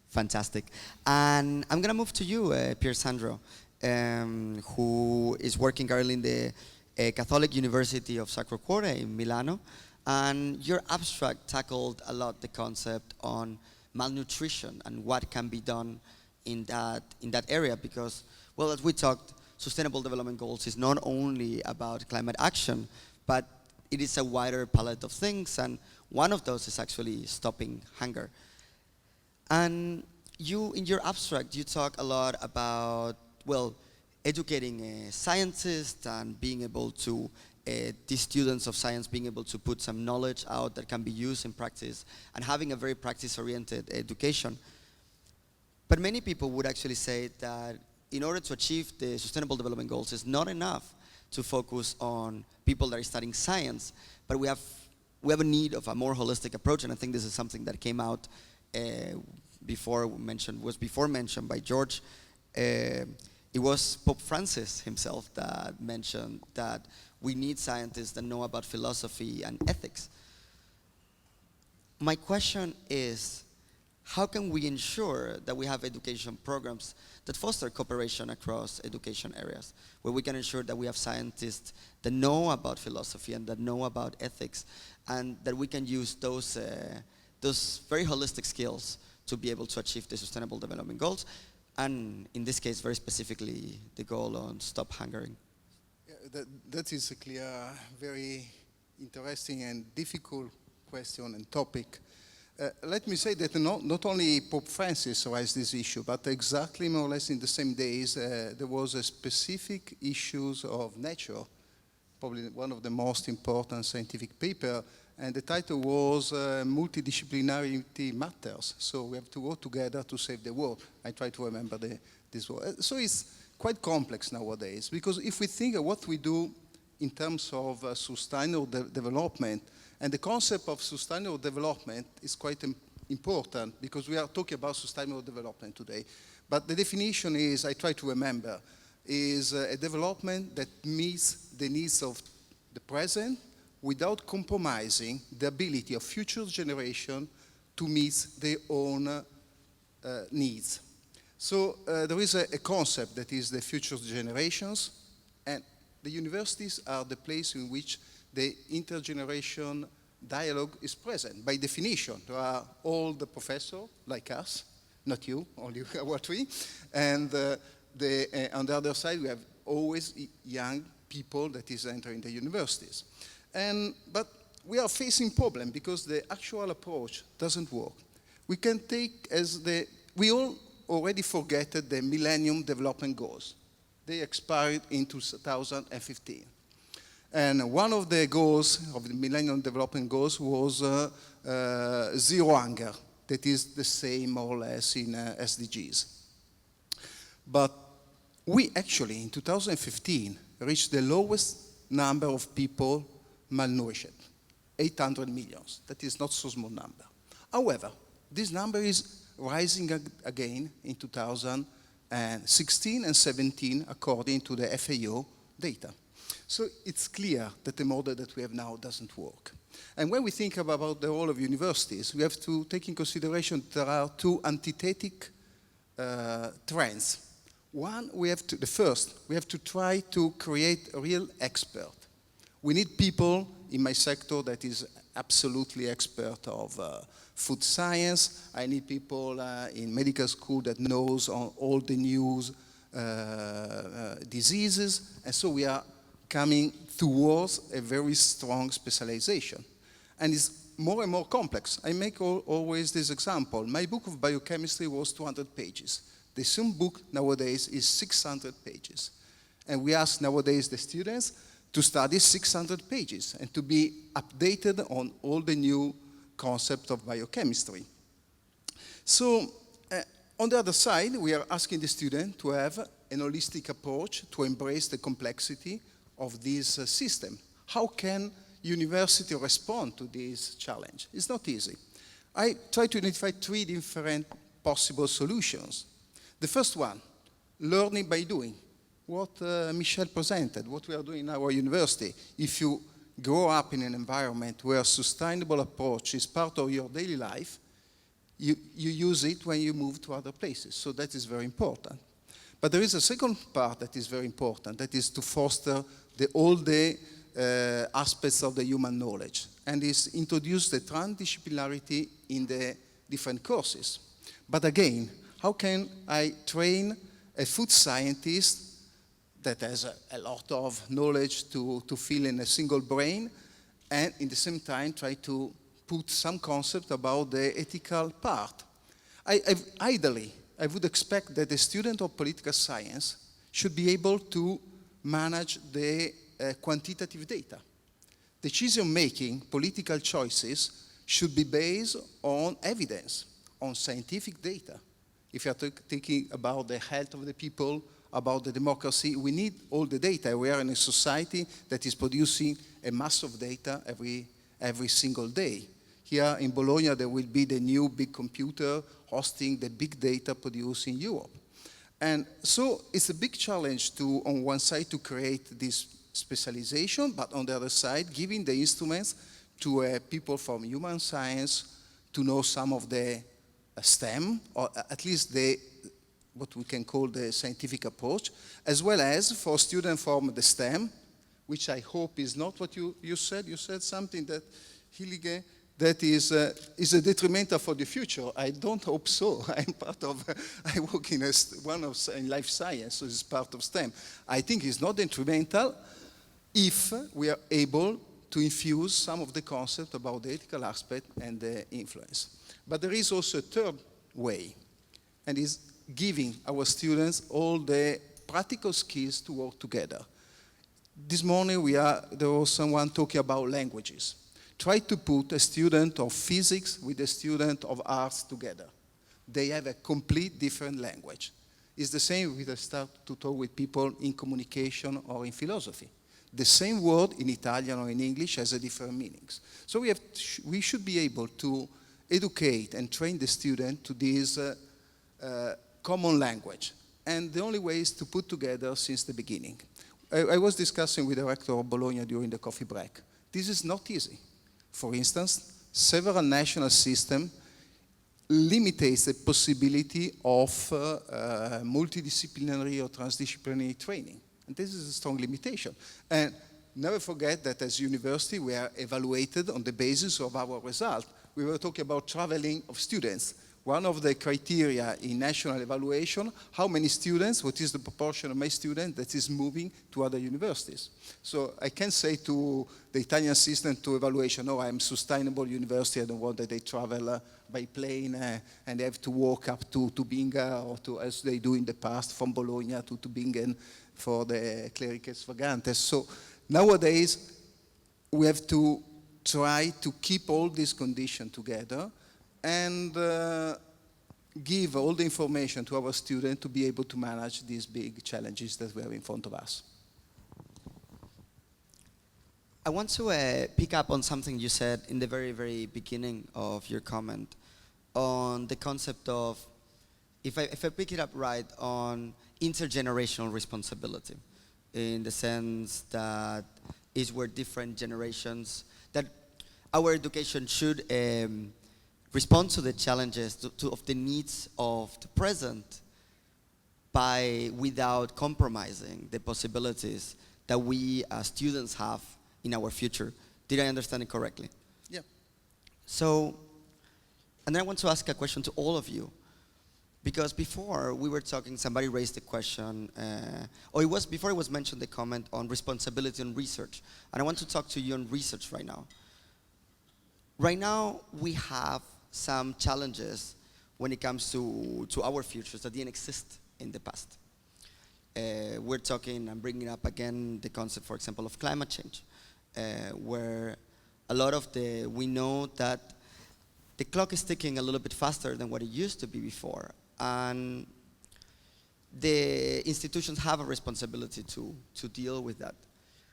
Fantastic. And I'm going to move to you, Pier Sandro, who is working currently in the Catholic University of Sacro Cuore in Milano. And your abstract tackled a lot the concept on malnutrition and what can be done in that area, because, well, as we talked, Sustainable Development Goals is not only about climate action, but it is a wider palette of things, and one of those is actually stopping hunger. And you, in your abstract, you talk a lot about, well, educating scientists and being able to, these students of science being able to put some knowledge out that can be used in practice, and having a very practice-oriented education. But many people would actually say that in order to achieve the Sustainable Development Goals, it's not enough to focus on people that are studying science, but we have a need of a more holistic approach, and I think this is something that came out before mentioned by George. It was Pope Francis himself that mentioned that we need scientists that know about philosophy and ethics. My question is, how can we ensure that we have education programs that foster cooperation across education areas, where we can ensure that we have scientists that know about philosophy and that know about ethics, and that we can use those very holistic skills to be able to achieve the Sustainable Development Goals, and in this case, very specifically, the goal on stop hungering? Yeah, that is a clear, very interesting and difficult question and topic. Let me say that not only Pope Francis raised this issue, but exactly more or less in the same days, there was a specific issues of nature, probably one of the most important scientific paper, and the title was Multidisciplinarity Matters. So we have to work together to save the world. I try to remember this word. So it's quite complex nowadays, because if we think of what we do in terms of sustainable development, and the concept of sustainable development is quite important, because we are talking about sustainable development today. But the definition is, I try to remember, is a development that meets the needs of the present without compromising the ability of future generations to meet their own needs. So there is a concept that is the future generations, and the universities are the place in which the intergeneration dialogue is present. By definition, there are all the professors like us, not you, only our three, and on the other side we have always young people that is entering the universities. But we are facing problem because the actual approach doesn't work. We can take we all already forget the Millennium Development Goals. They expired in 2015. And one of the goals of the Millennium Development Goals was zero hunger. That is the same more or less in SDGs. But we actually, in 2015, reached the lowest number of people malnourished, 800 million. That is not so small number. However, this number is rising again in 2016 and 17, according to the FAO data. So it's clear that the model that we have now doesn't work. And when we think about the role of universities, we have to take in consideration there are two antithetic trends. One, we have to try to create a real expert. We need people in my sector that is absolutely expert of food science. I need people in medical school that knows on all the news diseases. And so we are coming towards a very strong specialization. And it's more and more complex. I make always this example. My book of biochemistry was 200 pages. The same book nowadays is 600 pages. And we ask nowadays the students to study 600 pages and to be updated on all the new concepts of biochemistry. So on the other side, we are asking the student to have an holistic approach to embrace the complexity of this system. How can university respond to this challenge? It's not easy. I try to identify three different possible solutions. The first one, learning by doing. What Michel presented, what we are doing in our university. If you grow up in an environment where sustainable approach is part of your daily life, you use it when you move to other places. So that is very important. But there is a second part that is very important, that is to foster all the aspects of the human knowledge, and is introduce the transdisciplinarity in the different courses. But again, how can I train a food scientist that has a lot of knowledge to fill in a single brain, and in the same time try to put some concept about the ethical part? Ideally, I would expect that a student of political science should be able to manage the quantitative data. Decision-making, political choices, should be based on evidence, on scientific data. If you are thinking about the health of the people, about the democracy, we need all the data. We are in a society that is producing a mass of data every single day. Here in Bologna, there will be the new big computer hosting the big data produced in Europe. And so it's a big challenge to, on one side, to create this specialization, but on the other side, giving the instruments to people from human science to know some of the STEM, or at least what we can call the scientific approach, as well as for students from the STEM, which I hope is not what you said. You said something that, Hilige, that is a detrimental for the future. I don't hope so. I work in in life science, so it's part of STEM. I think it's not detrimental if we are able to infuse some of the concept about the ethical aspect and the influence. But there is also a third way, and is giving our students all the practical skills to work together. This morning there was someone talking about languages. Try to put a student of physics with a student of arts together. They have a complete different language. It's the same if I start to talk with people in communication or in philosophy. The same word in Italian or in English has a different meanings. So we should be able to educate and train the student to this common language. And the only way is to put together since the beginning. I was discussing with the rector of Bologna during the coffee break. This is not easy. For instance, several national systems limits the possibility of multidisciplinary or transdisciplinary training. And this is a strong limitation. And never forget that as university, we are evaluated on the basis of our result. We were talking about traveling of students. One of the criteria in national evaluation, how many students, what is the proportion of my student that is moving to other universities. So I can say to the Italian system to evaluation, no, I'm sustainable university, I don't want that they travel by plane and they have to walk up to Tubinga or to, as they do in the past, from Bologna to Tubingen for the clericals vagantes. So nowadays, we have to try to keep all these conditions together and give all the information to our students to be able to manage these big challenges that we have in front of us. I want to pick up on something you said in the very, very beginning of your comment on the concept of, if I pick it up right, on intergenerational responsibility, in the sense that is where different generations, that our education should respond to the challenges of the needs of the present without compromising the possibilities that we as students have in our future. Did I understand it correctly? Yeah. So, and then I want to ask a question to all of you, because before we were talking, somebody raised the question, before it was mentioned the comment on responsibility on research, and I want to talk to you on research right now. Right now, we have some challenges when it comes to our futures that didn't exist in the past. We're talking, I'm bringing up again the concept, for example, of climate change, where a lot of we know that the clock is ticking a little bit faster than what it used to be before, and the institutions have a responsibility to deal with that.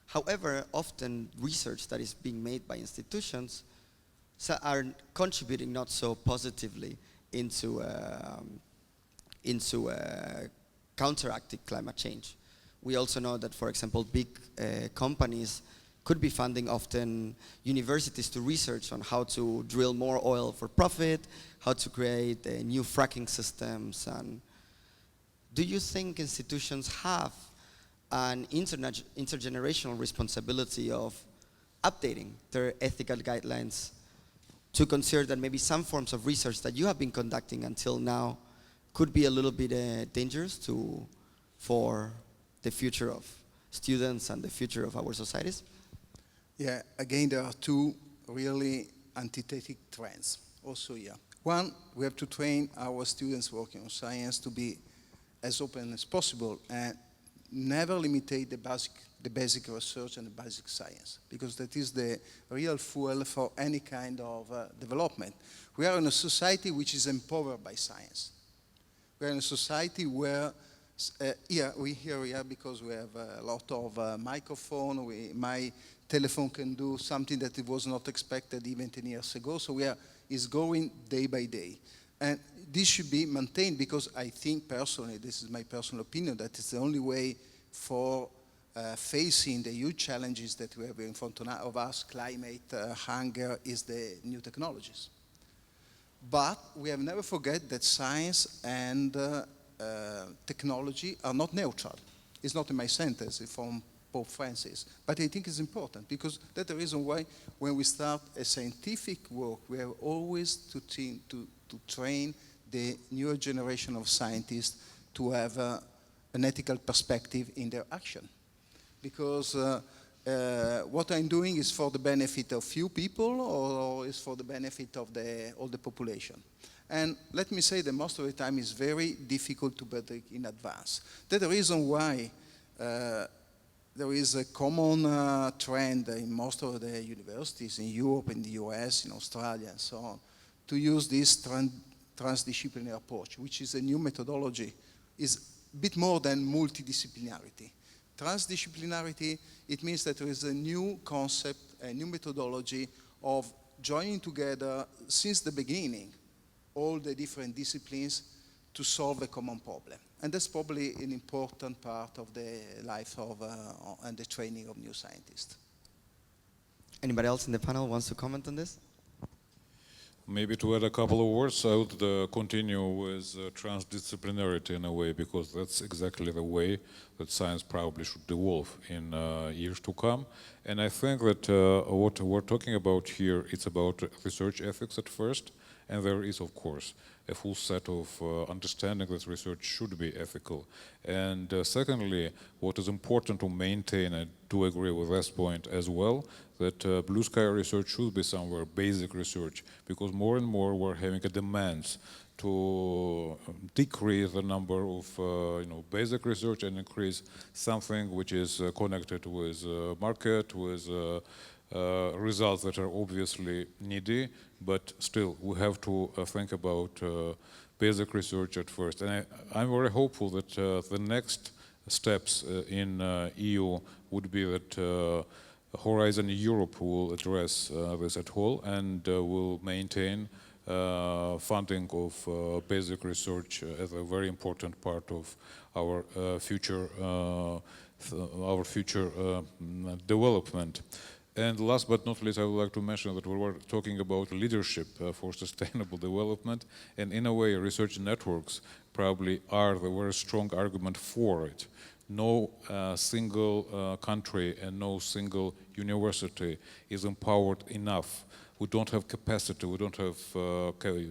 However, often research that is being made by institutions are contributing not so positively into counteracting climate change. We also know that, for example, big companies could be funding often universities to research on how to drill more oil for profit, how to create new fracking systems. And do you think institutions have an intergenerational responsibility of updating their ethical guidelines to consider that maybe some forms of research that you have been conducting until now could be a little bit dangerous for the future of students and the future of our societies? Yeah, again, there are two really antithetic trends also here. One, we have to train our students working on science to be as open as possible and never limitate the basic research and the basic science, because that is the real fuel for any kind of development. We are in a society which is empowered by science. We are in a society where, we here because we have a lot of microphone, my telephone can do something that it was not expected even 10 years ago, so is growing day by day. And this should be maintained, because I think personally, this is my personal opinion, that it's the only way for facing the huge challenges that we have in front of us, climate, hunger, is the new technologies. But we have never forget that science and technology are not neutral. It's not in my sentence, it's from Pope Francis. But I think it's important, because that's the reason why when we start a scientific work, we have always to train the newer generation of scientists to have an ethical perspective in their action. Because what I'm doing is for the benefit of few people or is for the benefit of all the population. And let me say that most of the time it's very difficult to predict in advance. That's the reason why there is a common trend in most of the universities in Europe, in the US, in Australia, and so on, to use this transdisciplinary approach, which is a new methodology, is a bit more than multidisciplinarity. Transdisciplinarity, it means that there is a new concept, a new methodology of joining together since the beginning all the different disciplines to solve a common problem. And that's probably an important part of the life of and the training of new scientists. Anybody else in the panel wants to comment on this? Maybe to add a couple of words, I would continue with transdisciplinarity in a way, because that's exactly the way that science probably should evolve in years to come. And I think that what we're talking about here, it's about research ethics at first, and there is, of course, a full set of understanding that research should be ethical. And secondly, what is important to maintain, I do agree with this point as well, that blue sky research should be somewhere basic research, because more and more we're having a demand to decrease the number of basic research and increase something which is connected with market, with results that are obviously needy, but still we have to think about basic research at first. And I'm very hopeful that the next steps in EU would be that Horizon Europe will address this at all and will maintain funding of basic research as a very important part of our future development. And last but not least, I would like to mention that we were talking about leadership for sustainable development, and in a way, research networks probably are the very strong argument for it. No single country and no single university is empowered enough. We don't have capacity, we don't have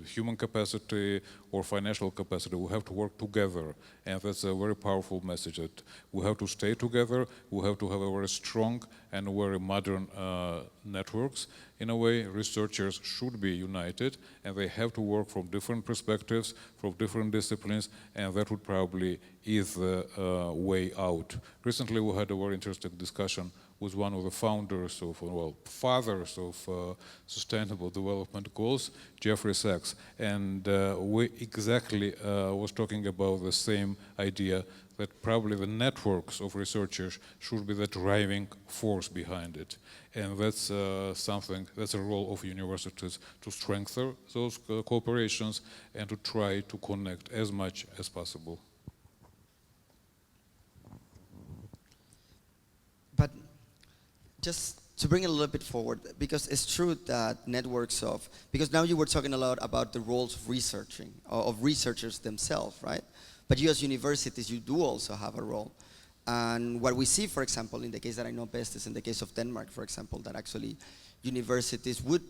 human capacity or financial capacity. We have to work together, and that's a very powerful message, that we have to stay together, we have to have a very strong and very modern networks. In a way, researchers should be united, and they have to work from different perspectives, from different disciplines, and that would probably ease the way out. Recently, we had a very interesting discussion with one of the founders of, fathers of sustainable development goals, Jeffrey Sachs, and we exactly was talking about the same idea, that probably the networks of researchers should be the driving force behind it. And that's that's a role of universities to strengthen those cooperations and to try to connect as much as possible. But just to bring it a little bit forward, because it's true that networks of, because now you were talking a lot about the roles of researching, of researchers themselves, right? But you as universities, you do also have a role. And what we see, for example, in the case that I know best is in the case of Denmark, for example, that actually universities would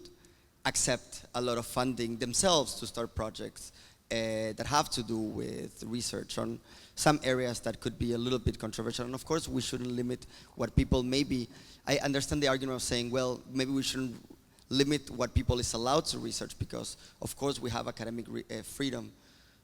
accept a lot of funding themselves to start projects that have to do with research on some areas that could be a little bit controversial. And of course, we shouldn't limit what people maybe, I understand the argument of saying, well, maybe we shouldn't limit what people is allowed to research, because of course we have academic freedom.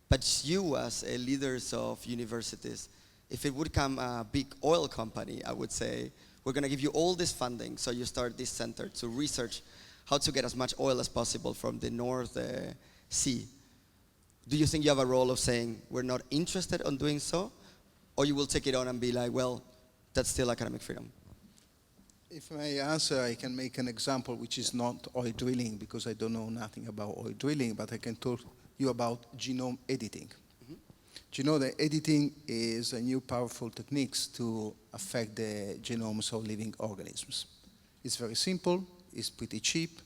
But you as leaders of universities, if it would come a big oil company, I would say, we're going to give you all this funding, so you start this center to research how to get as much oil as possible from the North Sea. Do you think you have a role of saying, we're not interested in doing so? Or you will take it on and be like, well, that's still academic freedom? If I answer, I can make an example which is not oil drilling, because I don't know nothing about oil drilling, but I can talk you about genome editing. Mm-hmm. Genome editing is a new powerful technique to affect the genomes of living organisms. It's very simple, it's pretty cheap,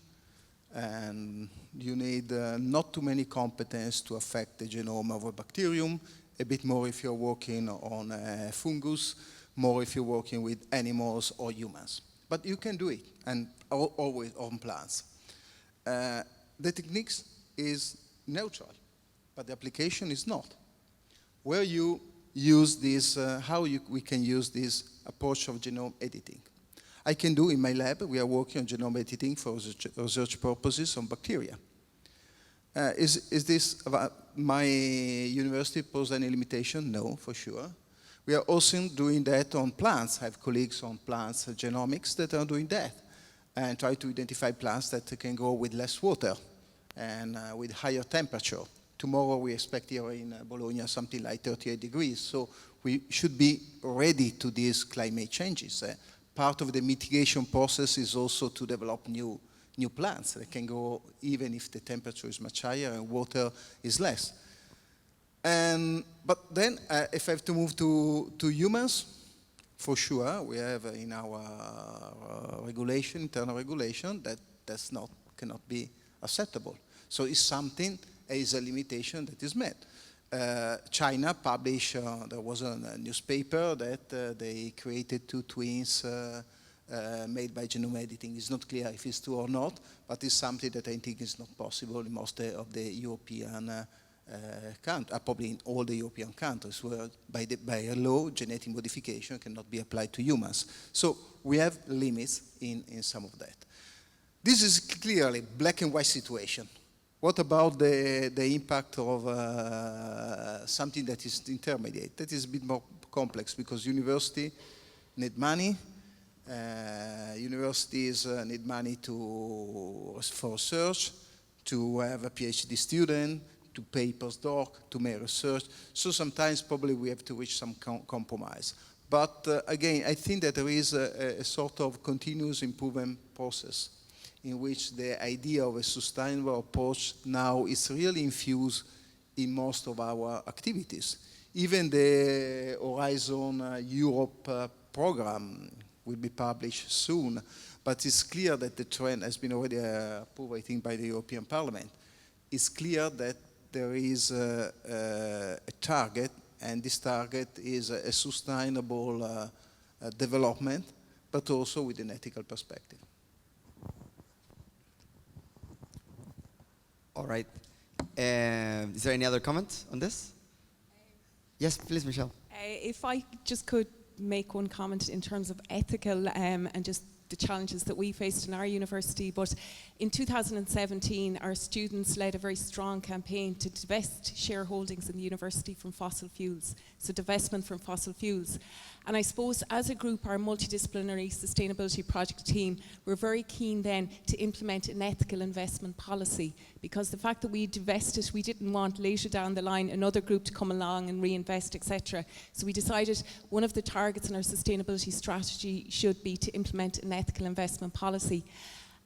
and you need not too many competence to affect the genome of a bacterium, a bit more if you're working on a fungus, more if you're working with animals or humans. But you can do it, and always on plants. The technique is neutral, but the application is not. Where you use this, we can use this approach of genome editing. I can do in my lab. We are working on genome editing for research purposes on bacteria. Is this my university pose any limitation? No, for sure. We are also doing that on plants. I have colleagues on plants genomics that are doing that and try to identify plants that can grow with less water and with higher temperature. Tomorrow we expect here in Bologna something like 38 degrees, so we should be ready to these climate changes. Part of the mitigation process is also to develop new plants that can grow even if the temperature is much higher and water is less. But then, if I have to move to humans, for sure, we have in our regulation, internal regulation, that cannot be acceptable. So it's something, is a limitation that is met. China published, there was a newspaper that they created two twins made by genome editing. It's not clear if it's true or not, but it's something that I think is not possible in most of the European countries, probably in all the European countries, where by a law, genetic modification cannot be applied to humans. So we have limits in some of that. This is clearly black and white situation. What about the impact of something that is intermediate? That is a bit more complex because universities need money. Universities need money for research, to have a PhD student, to pay postdoc, to make research. So sometimes probably we have to reach some compromise. But again, I think that there is a sort of continuous improvement process in which the idea of a sustainable approach now is really infused in most of our activities. Even the Horizon Europe program will be published soon, but it's clear that the trend has been already approved, I think, by the European Parliament. It's clear that there is a target, and this target is a sustainable development, but also with an ethical perspective. All right. Is there any other comment on this? Yes, please, Michelle. If I just could make one comment in terms of ethical and just the challenges that we faced in our university, but in 2017 our students led a very strong campaign to divest shareholdings in the university from fossil fuels, so divestment from fossil fuels. And I suppose as a group, our multidisciplinary sustainability project team, we're very keen then to implement an ethical investment policy, because the fact that we divested, we didn't want later down the line another group to come along and reinvest, etc. So we decided one of the targets in our sustainability strategy should be to implement an ethical investment policy.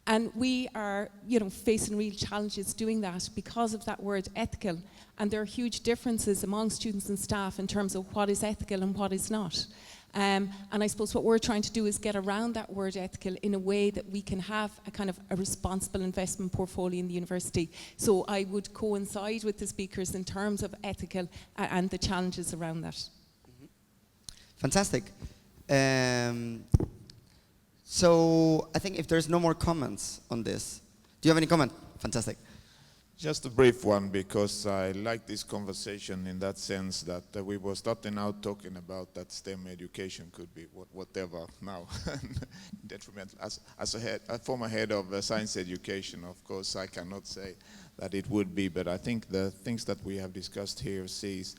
And we are, facing real challenges doing that because of that word ethical. And there are huge differences among students and staff in terms of what is ethical and what is not. And I suppose what we're trying to do is get around that word ethical in a way that we can have a kind of a responsible investment portfolio in the university. So I would coincide with the speakers in terms of ethical and the challenges around that. Mm-hmm. Fantastic. So I think if there's no more comments on this, do you have any comment? Fantastic. Just a brief one, because I like this conversation in that sense that we were starting out talking about that STEM education could be whatever now, detrimental. As a former head of science education, of course, I cannot say that it would be, but I think the things that we have discussed here sees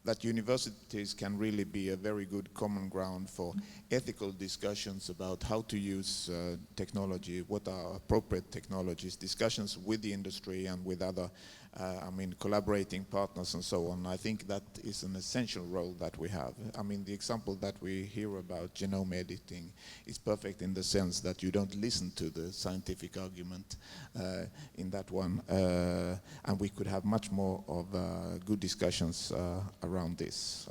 that universities can really be a very good common ground for ethical discussions about how to use technology, what are appropriate technologies, discussions with the industry and with other, collaborating partners and so on. I think that is an essential role that we have. The example that we hear about genome editing is perfect in the sense that you don't listen to the scientific argument in that one, and we could have much more of good discussions around this.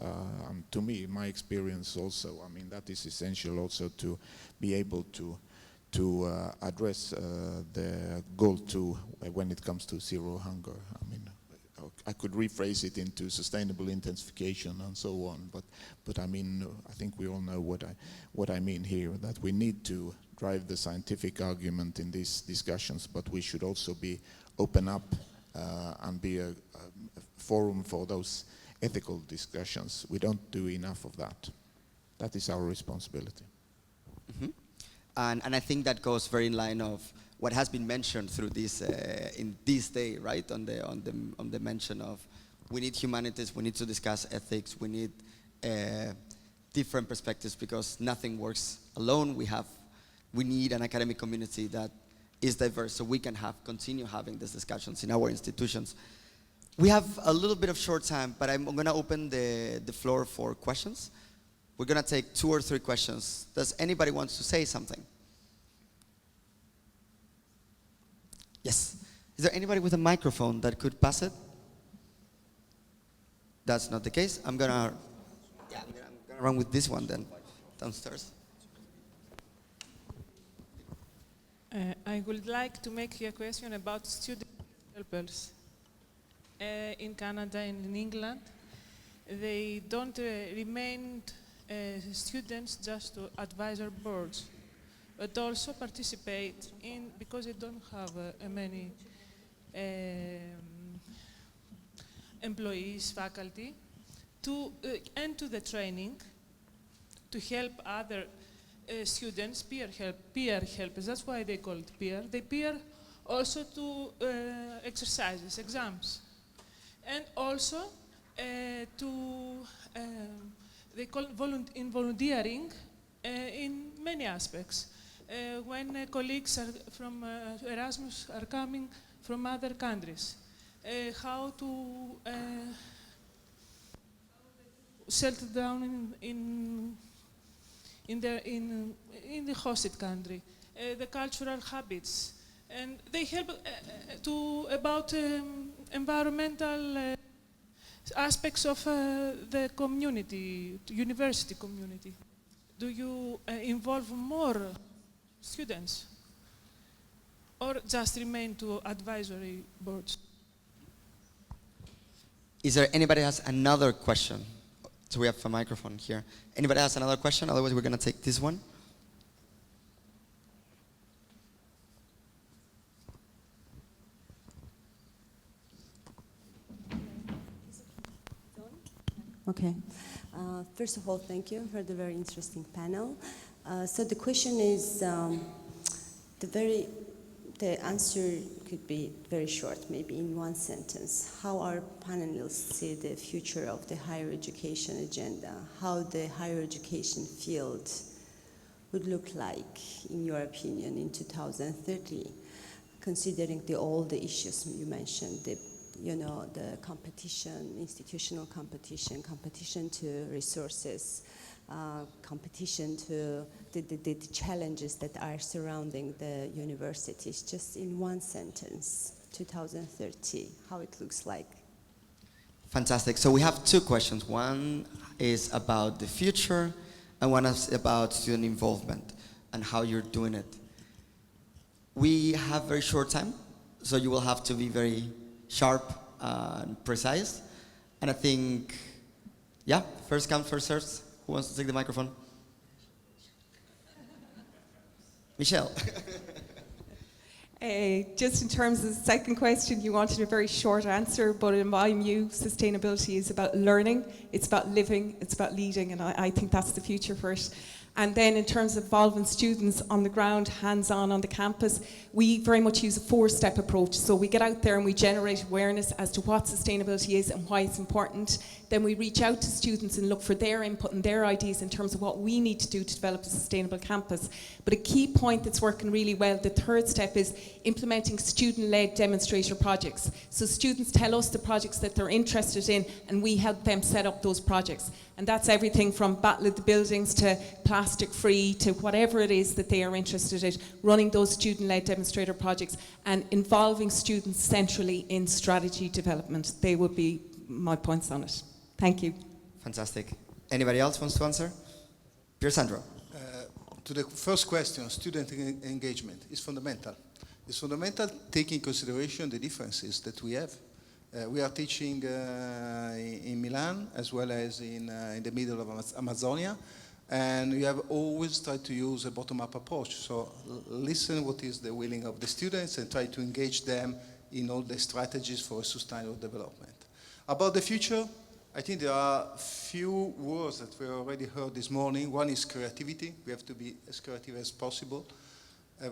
To me, my experience also, that is essential also to be able to address the goal when it comes to zero hunger. I could rephrase it into sustainable intensification and so on, but I think we all know what I mean here, that we need to drive the scientific argument in these discussions, but we should also be open up and be a forum for those ethical discussions. We don't do enough of that. That is our responsibility. Mhm. And I think that goes very in line of what has been mentioned through this in this day, right? On the mention of we need humanities, we need to discuss ethics, we need different perspectives because nothing works alone. We need an academic community that is diverse, so we can continue having these discussions in our institutions. We have a little bit of short time, but I'm going to open the floor for questions. We're going to take 2 or 3 questions. Does anybody want to say something? Yes. Is there anybody with a microphone that could pass it? That's not the case. I'm gonna run with this one then, downstairs. I would like to make a question about student helpers. In Canada and in England, they don't remain students just to advisor boards, but also participate in, because they don't have many employees, faculty, to enter the training to help other students, peer helpers. That's why they call it peer. They peer also to exercises, exams, and also they call volunteering in many aspects. When colleagues from Erasmus are coming from other countries, how to settle down in the hosted country, the cultural habits, and they help about environmental aspects of the community, university community. Do you involve more students, or just remain to advisory boards? Is there anybody has another question? So we have a microphone here. Anybody has another question? Otherwise, we're going to take this one. Okay. First of all, thank you for the very interesting panel. So the question is, the answer could be very short, maybe in one sentence. How our panelists see the future of the higher education agenda? How the higher education field would look like, in your opinion, in 2030, considering all the issues you mentioned, the competition, institutional competition, competition to resources, competition to the challenges that are surrounding the universities. Just in one sentence, 2030, how it looks like. Fantastic. So we have 2 questions. One is about the future, and one is about student involvement and how you're doing it. We have very short time, so you will have to be very sharp and precise. And I think, yeah, first come, first served. Who wants to take the microphone? Michelle. Just in terms of the second question, you wanted a very short answer, but in my view, sustainability is about learning, it's about living, it's about leading, and I think that's the future for it. And then in terms of involving students on the ground, hands-on on the campus, we very much use a 4-step approach. So we get out there and we generate awareness as to what sustainability is and why it's important. Then we reach out to students and look for their input and their ideas in terms of what we need to do to develop a sustainable campus. But a key point that's working really well, the 3rd step, is implementing student-led demonstrator projects. So students tell us the projects that they're interested in, and we help them set up those projects. And that's everything from Battle of the Buildings to plastic-free to whatever it is that they are interested in, running those student-led demonstrator projects and involving students centrally in strategy development. They would be my points on it. Thank you. Fantastic. Anybody else wants to answer? Pier Sandro. To the first question, student engagement is fundamental. It's fundamental taking into consideration the differences that we have. We are teaching in Milan as well as in the middle of Amazonia, and we have always tried to use a bottom-up approach. So listen what is the willing of the students and try to engage them in all the strategies for sustainable development. About the future, I think there are few words that we already heard this morning. One is creativity. We have to be as creative as possible.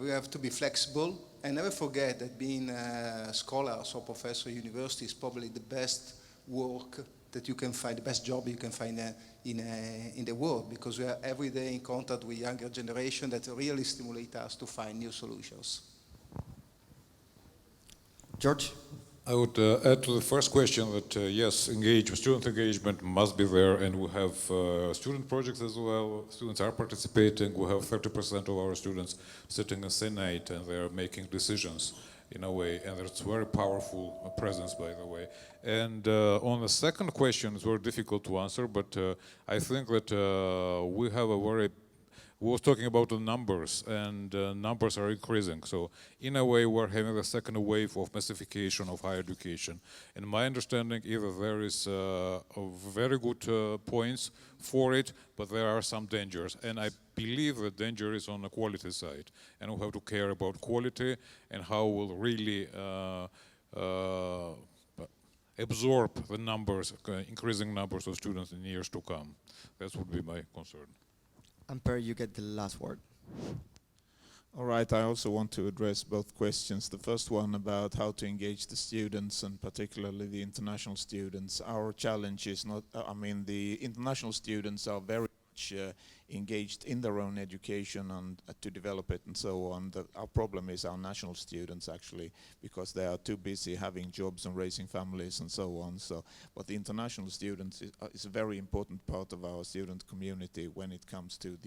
We have to be flexible. And never forget that being a scholar or professor at university is probably the best work that you can find, the best job you can find in the world, because we are every day in contact with younger generation that really stimulate us to find new solutions. George? I would add to the first question that yes, student engagement must be there, and we have student projects as well. Students are participating. We have 30% of our students sitting in Senate, and they are making decisions in a way, and it's very powerful presence, by the way. And on the second question, it's very difficult to answer, but I think that we have a very we was talking about the numbers, and numbers are increasing. So in a way, we're having the second wave of massification of higher education. In my understanding, either there is very good points for it, but there are some dangers. And I believe the danger is on the quality side. And we have to care about quality and how we'll really absorb the numbers, increasing numbers of students in years to come. That would be my concern. Ampere, you get the last word. All right, I also want to address both questions. The first one about how to engage the students, and particularly the international students. Our challenge is not, the international students are very much engaged in their own education and to develop it and so on. Our problem is our national students, actually, because they are too busy having jobs and raising families and so on. But the international students is a very important part of our student community when it comes to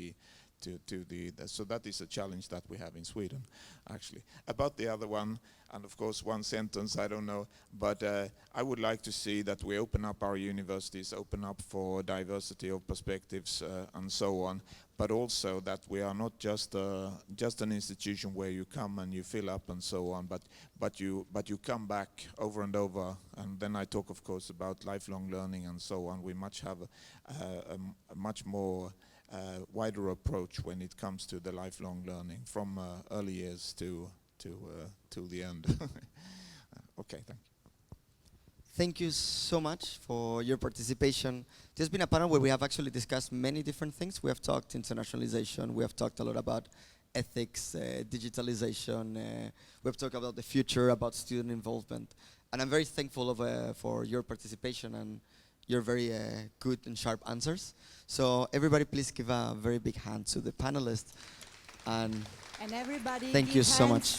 so that is a challenge that we have in Sweden, actually. About the other one, and of course one sentence, I don't know, but I would like to see that we open up our universities, open up for diversity of perspectives and so on, but also that we are not just an institution where you come and you fill up and so on, but you come back over and over. And then I talk, of course, about lifelong learning and so on. We have a much more wider approach when it comes to the lifelong learning from early years to the end. Okay, thank you. Thank you so much for your participation. There's been a panel where we have actually discussed many different things. We have talked internationalization, we have talked a lot about ethics, digitalization, we have talked about the future, about student involvement. And I'm very thankful for your participation and your very good and sharp answers. So everybody please give a very big hand to the panelists. And everybody thank you so much.